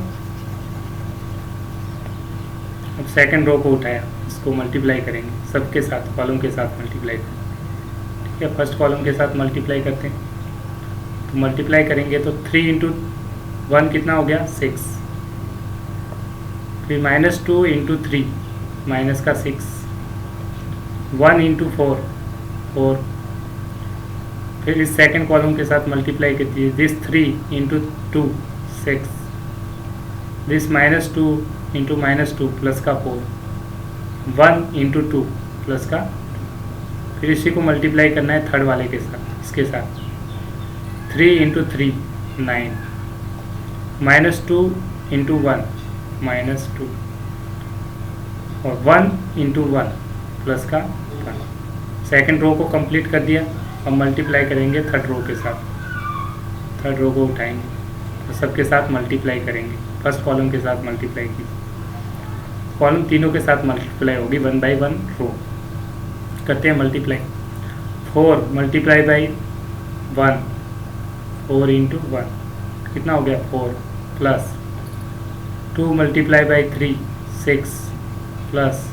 अब सेकंड रो को उठाया, इसको मल्टीप्लाई करेंगे सबके साथ, कॉलम के साथ मल्टीप्लाई करेंगे। ठीक है, फर्स्ट कॉलम के साथ मल्टीप्लाई करते हैं, तो मल्टीप्लाई करेंगे तो 3 इंटू 1 कितना हो गया 6, फिर -2 इंटू 3 माइनस का 6, 1 इंटू 4 4, फिर इस सेकंड कॉलम के साथ मल्टीप्लाई कर दीजिए, this 3 into 2 6, this -2 into -2 plus का 4, 1 इंटू 2 प्लस का, फिर इसी को मल्टीप्लाई करना है थर्ड वाले के साथ, इसके साथ 3 इंटू 3 9, -2 इंटू 1 -2, और 1 इंटू 1 प्लस का 1। सेकेंड रो को कंप्लीट कर दिया। अब मल्टीप्लाई करेंगे थर्ड रो के साथ, थर्ड रो को उठाएंगे तो सबके साथ मल्टीप्लाई करेंगे, फर्स्ट कॉलम के साथ मल्टीप्लाई की, कॉलम तीनों के साथ मल्टीप्लाई होगी 1 बाई 1 रो। करते हैं मल्टीप्लाई, 4 मल्टीप्लाई बाई 1, 4 इंटू 1 कितना हो गया 4, plus 2 multiply by 3 6, plus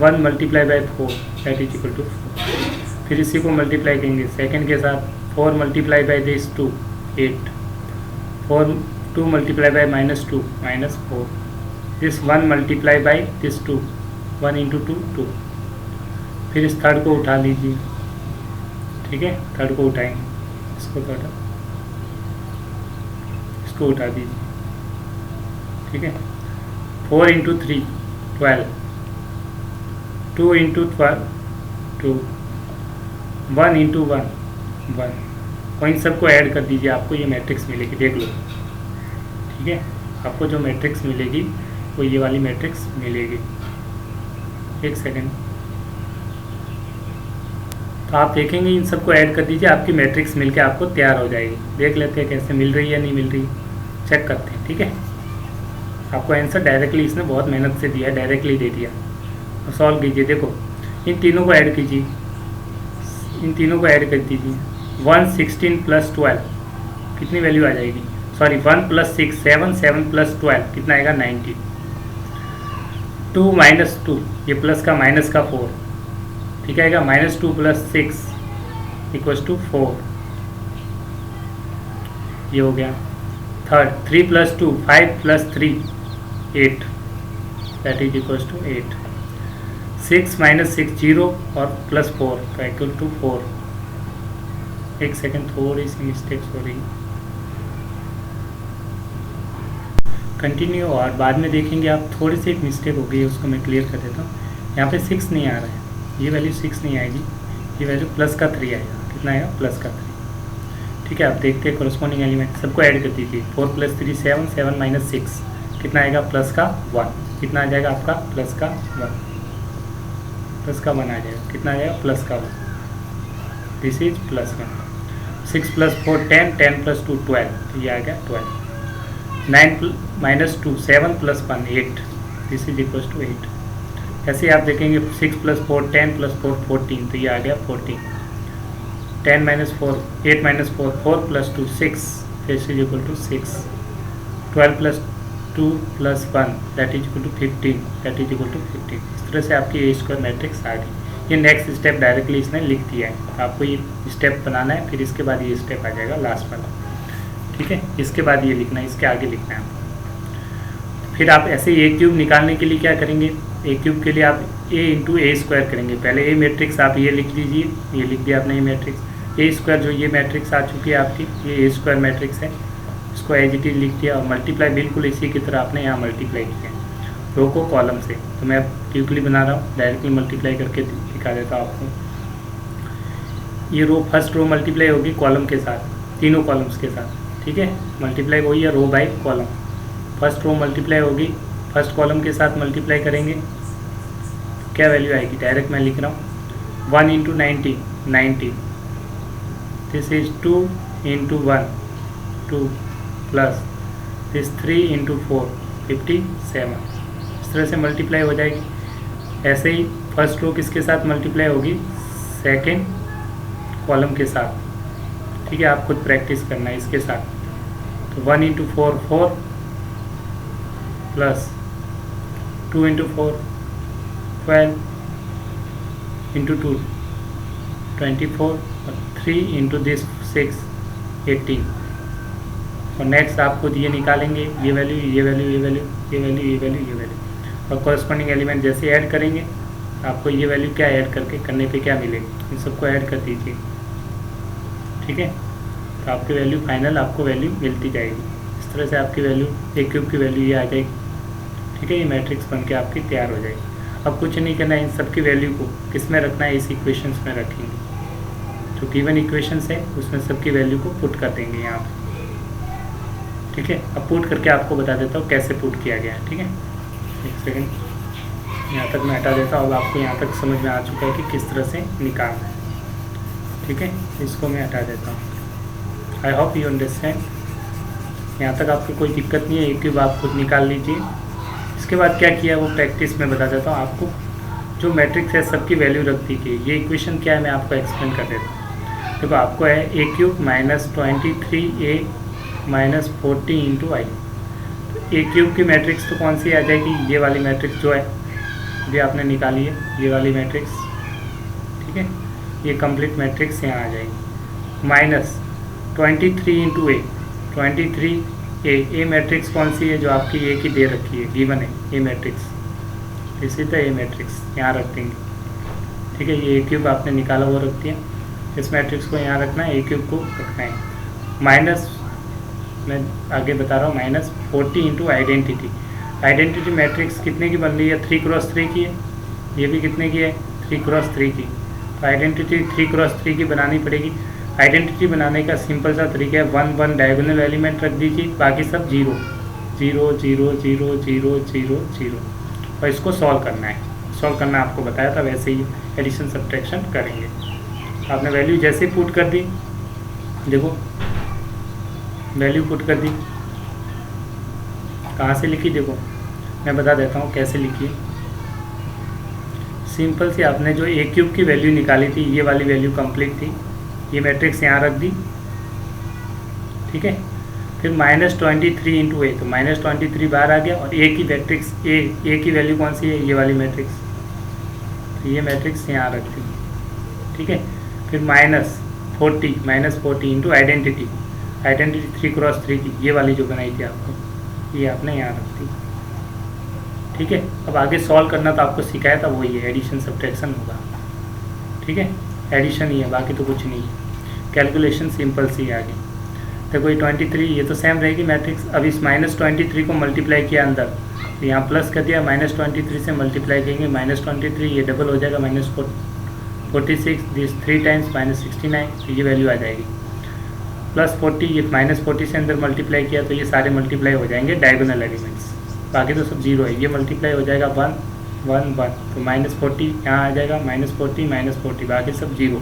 1 multiply by 4 that is equal to 4। फिर इसी को मल्टीप्लाई करेंगे सेकंड के साथ, 4 multiply by this 2 8, 2 multiply by -2 -4, this 1 multiply by this 2 1 into 2 2। फिर इस थर्ड को उठा लीजिए। ठीक है, थर्ड को उठाएंगे, इसको थर्ड इसको उठा दीजिए। ठीक है, 4 इंटू 3 12, 2 इंटू 12 2, 1 इंटू 1 1, और इन सबको ऐड कर दीजिए, आपको ये मैट्रिक्स मिलेगी, देख लो। ठीक है, आपको जो मैट्रिक्स मिलेगी वो ये वाली मैट्रिक्स मिलेगी। एक सेकेंड, तो आप देखेंगे इन सबको ऐड कर दीजिए, आपकी मैट्रिक्स मिलके आपको तैयार हो जाएगी। देख लेते हैं कैसे मिल रही है या नहीं मिल रही, चेक करते हैं। ठीक है, आपको आंसर डायरेक्टली इसने बहुत मेहनत से दिया है, डायरेक्टली दे दिया। तो सॉल्व कीजिए, देखो इन तीनों को ऐड कीजिए, इन तीनों को ऐड कर दीजिए। 1 16 प्लस 12 कितनी वैल्यू आ जाएगी, सॉरी 1 प्लस 6 7, 7 प्लस 12 कितना आएगा 19, 2 माइनस 2 ये प्लस का माइनस का 4, ठीक आएगा, -2 प्लस 6 इक्वल्स टू 4, ये हो गया। Third 3 plus 2 5 plus 3 8 that is equals to 8, 6 minus 6 0 और प्लस 4 का इक्वल टू 4। एक सेकेंड, थोड़ी सी मिस्टेक्स हो रही, कंटिन्यू और बाद में देखेंगे आप। थोड़ी सी एक मिस्टेक हो गई है, उसको मैं क्लियर कर देता हूँ। यहाँ पे 6 नहीं आ रहा है, ये वैल्यू 6 नहीं आएगी, ये वैल्यू प्लस का 3 आएगा। कितना आएगा, प्लस का 3। ठीक है, आप देखते हैं कोरस्पॉन्डिंग एलिमेंट सबको ऐड कर दीजिए। 4 प्लस 3 7, 7 माइनस 6 कितना आएगा, प्लस का 1। कितना आ जाएगा आपका, प्लस का 1, प्लस का 1 आ जाएगा। कितना आ जाएगा, प्लस का 1, this is plus 1। 6 plus 4 10, 10 plus 2 12, तो ये आ गया 12। 9 minus 2 7 plus 1 8, this is equal to 8। ऐसे आप देखेंगे 6 प्लस 4 10 प्लस 4 14, तो ये आ गया 14। 10 minus 4 8 minus 4 4 plus 2 6, this is equal to 6। 12 plus 2 plus 1 that is equal to 15, that is equal to 15। इस तरह से आपकी ए स्क्वायर मैट्रिक्स आ गई। ये नेक्स्ट स्टेप डायरेक्टली इसने लिख दिया है, आपको ये स्टेप बनाना है, फिर इसके बाद ये स्टेप आ जाएगा लास्ट वाला। ठीक है, इसके बाद ये लिखना है, इसके आगे लिखना है आपको। फिर आप ऐसे ए क्यूब निकालने के लिए क्या करेंगे, ए क्यूब के लिए आप ए इंटू ए स्क्वायर करेंगे। पहले ए मैट्रिक्स आप ये लिख लीजिए, ये लिख दिया आपने ए मैट्रिक्स। ए स्क्वायर जो ये मैट्रिक्स आ चुकी है आपकी, ये ए स्क्वायर मैट्रिक्स है, इसको एज इट इज लिख दिया। और मल्टीप्लाई बिल्कुल इसी की तरह आपने यहाँ मल्टीप्लाई किया रो को कॉलम से। तो मैं क्विकली बना रहा हूँ, डायरेक्टली मल्टीप्लाई करके दिखा देता हूँ आपको। ये रो फर्स्ट रो मल्टीप्लाई होगी कॉलम के साथ, तीनों कॉलम्स के साथ। ठीक है, मल्टीप्लाई वही है row by column. First row multiply होगी, फर्स्ट कॉलम के साथ मल्टीप्लाई करेंगे, क्या वैल्यू आएगी, डायरेक्ट मैं लिख रहा हूँ। 1 into 90 90, this is 2 into 1 2, plus this 3 into 4 57। इस तरह से मल्टीप्लाई हो जाएगी। ऐसे ही फर्स्ट रो किसके साथ मल्टीप्लाई होगी, सेकेंड कॉलम के साथ। ठीक है, आप खुद प्रैक्टिस करना है इसके साथ। तो 1 इंटू 4 4, प्लस 2 इंटू 4 12 इंटू 2 24 और 3 इंटू दिस 6 18। और नेक्स्ट आप खुद ये निकालेंगे, ये वैल्यू ये वैल्यू ये वैल्यू ये वैल्यू ये वैल्यू ये वैल्यू, और कॉरस्पॉन्डिंग एलिमेंट जैसे ऐड करेंगे आपको ये वैल्यू क्या ऐड करने पे क्या मिलेगी, इन सबको ऐड कर दीजिए। ठीक है, तो आपकी वैल्यू फाइनल आपको वैल्यू मिलती जाएगी। इस तरह से आपकी वैल्यू ए क्यूब की वैल्यू ये आ जाएगी। ठीक है, ये मैट्रिक्स बन के आपकी तैयार हो जाएगी। अब कुछ नहीं करना है, इन सब की वैल्यू को किस में रखना है, इस इक्वेशंस में रखेंगे। जो गिवन इक्वेशंस है उसमें सबकी वैल्यू को पुट कर देंगे यहाँ पे। ठीक है, अब पुट करके आपको बता देता हूँ कैसे पुट किया गया है। ठीक है, एक सेकेंड, यहाँ तक मैं हटा देता हूँ। अब आपको यहाँ तक समझ में आ चुका है कि किस तरह से निकालना है। ठीक है, इसको मैं हटा देता हूँ। आई होप यू अंडरस्टैंड। यहाँ तक आपको कोई दिक्कत नहीं है, ए क्यूब आप खुद निकाल लीजिए। इसके बाद क्या किया वो प्रैक्टिस में बता देता हूँ आपको। जो मैट्रिक्स है सबकी वैल्यू रख दीजिए। ये इक्वेशन क्या है मैं आपको एक्सप्लेन कर देता हूँ। देखो आपको है A cube -23a -40 into I. A cube की मैट्रिक्स तो कौन सी आ जाएगी, ये वाली मैट्रिक्स जो है ये आपने निकाली है, ये वाली मैट्रिक्स। ठीक है, ये कंप्लीट मैट्रिक्स यहाँ आ जाएगी। -23 इंटू ए 23 ए मैट्रिक्स कौन सी है जो आपकी ए की दे रखी है, गिवन है ए मैट्रिक्स। इसी तरह ए मैट्रिक्स यहाँ रख देंगे। ठीक है, ये ए क्यूब आपने निकाला वो रख दिया। इस मैट्रिक्स को यहाँ रखना है, ए क्यूब को रखना है। माइनस मैं आगे बता रहा हूँ -40 इंटू आइडेंटिटी। आइडेंटिटी मैट्रिक्स कितने की बन रही है, 3x3 की है। ये भी कितने की है, 3x3 की। तो आइडेंटिटी 3x3 की बनानी पड़ेगी। आइडेंटिटी बनाने का सिंपल सा तरीका है, 1 1 डायगोनल एलिमेंट रख दीजिए, बाकी सब 0 0 0 0 0 0 0 और इसको सॉल्व करना है। सॉल्व करना आपको बताया था, वैसे ही एडिशन सब्ट्रैक्शन करेंगे। आपने वैल्यू जैसे पुट कर दी, देखो वैल्यू पुट कर दी, कहाँ से लिखी देखो मैं बता देता हूँ कैसे लिखी है। सिंपल सी आपने जो ए क्यूब की वैल्यू निकाली थी, ये वाली वैल्यू कंप्लीट थी, ये मैट्रिक्स यहाँ रख दी। ठीक है, फिर -23 इंटू ए, तो -23 बाहर आ गया और ए की मैट्रिक्स ए की वैल्यू कौन सी है, ये वाली मैट्रिक्स। तो ये मैट्रिक्स यहाँ रख दी। ठीक है, फिर -40 इंटू आइडेंटिटी 3x3 की, ये वाली जो बनाई थी आपको, ये आपने यहाँ रख दी। ठीक है, अब आगे सॉल्व करना तो आपको सिखाया था वही है, एडिशन सब्ट्रैक्शन होगा। ठीक है, एडिशन ही है, बाकी तो कुछ नहीं है। कैलकुलेशन सिंपल सी आगे देखो, ये 23 ये तो सेम रहेगी मैट्रिक्स। अब इस -23 को मल्टीप्लाई किया अंदर, तो यहाँ प्लस कर दिया, -23 से मल्टीप्लाई करेंगे, -23 ये डबल हो जाएगा, -46 दिस 3 टाइम्स -69, तो ये वैल्यू आ जाएगी। +40 ये -40 से अंदर मल्टीप्लाई किया, तो ये सारे मल्टीप्लाई हो जाएंगे डायगोनल एलिमेंट्स, बाकी तो सब 0 है। ये मल्टीप्लाई हो जाएगा 1 1 1, तो -40 यहाँ आ जाएगा, -40 बाकी सब 0।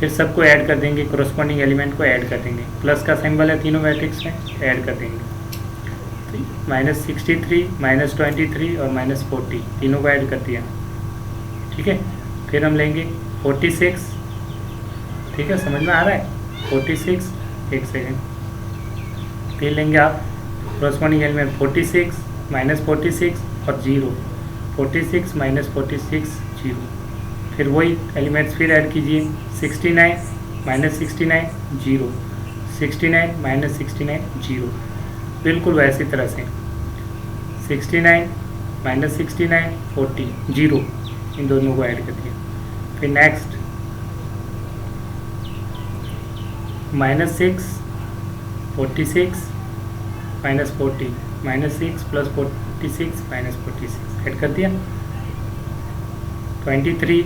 फिर सबको ऐड कर देंगे, कोरस्पॉन्डिंग एलिमेंट को ऐड कर देंगे। प्लस का सिंबल है तीनों मैट्रिक्स में, ऐड कर देंगे। तो -63 -23 और -40 तीनों को ऐड कर दिया। ठीक है, फिर हम लेंगे 46। ठीक है, समझ में आ रहा है, 46 एक सेकेंड। फिर लेंगे आप कोरस्पॉन्डिंग एलिमेंट 46 -46 और 0, 46 -46 0। फिर वही एलिमेंट्स फिर ऐड कीजिए, 69 -69 0, 69 -69 0, बिल्कुल वैसी तरह से 69 -69 40 0, इन दोनों को ऐड कर दिया। फिर नेक्स्ट -6 46 -40 -6 + 46 -46 ऐड कर दिया। 23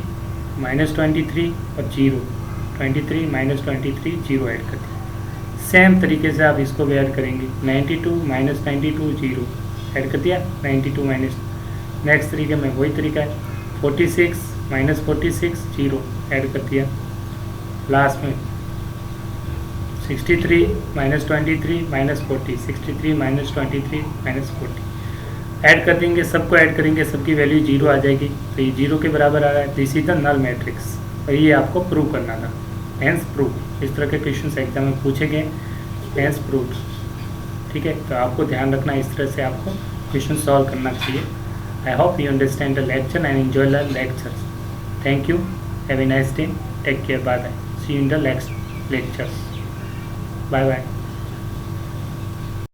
-23 और 0, 23 -23 0 ऐड कर दिया। सेम तरीके से आप इसको भी ऐड करेंगे, 92 -92 0 ऐड कर दिया, 92 माइनस। नेक्स्ट तरीके में वही तरीका है, 46 -46 0 ऐड कर दिया। लास्ट में 63 -23 -40, 63 -23 -40 ऐड कर देंगे। सबको ऐड करेंगे, सबकी वैल्यू 0 आ जाएगी, तो ये 0 के बराबर आ रहा है। This is the null matrix, और ये आपको प्रूव करना था, हेंस प्रूफ। इस तरह के क्वेश्चन एग्जाम में पूछे गए, हेंस प्रूफ। ठीक है, तो आपको ध्यान रखना, इस तरह से आपको क्वेश्चन सॉल्व करना चाहिए। I hope you understand the lecture and enjoy the lectures. Thank you. Have a nice day. Take care. Bye bye. See you in the next lectures. Bye bye.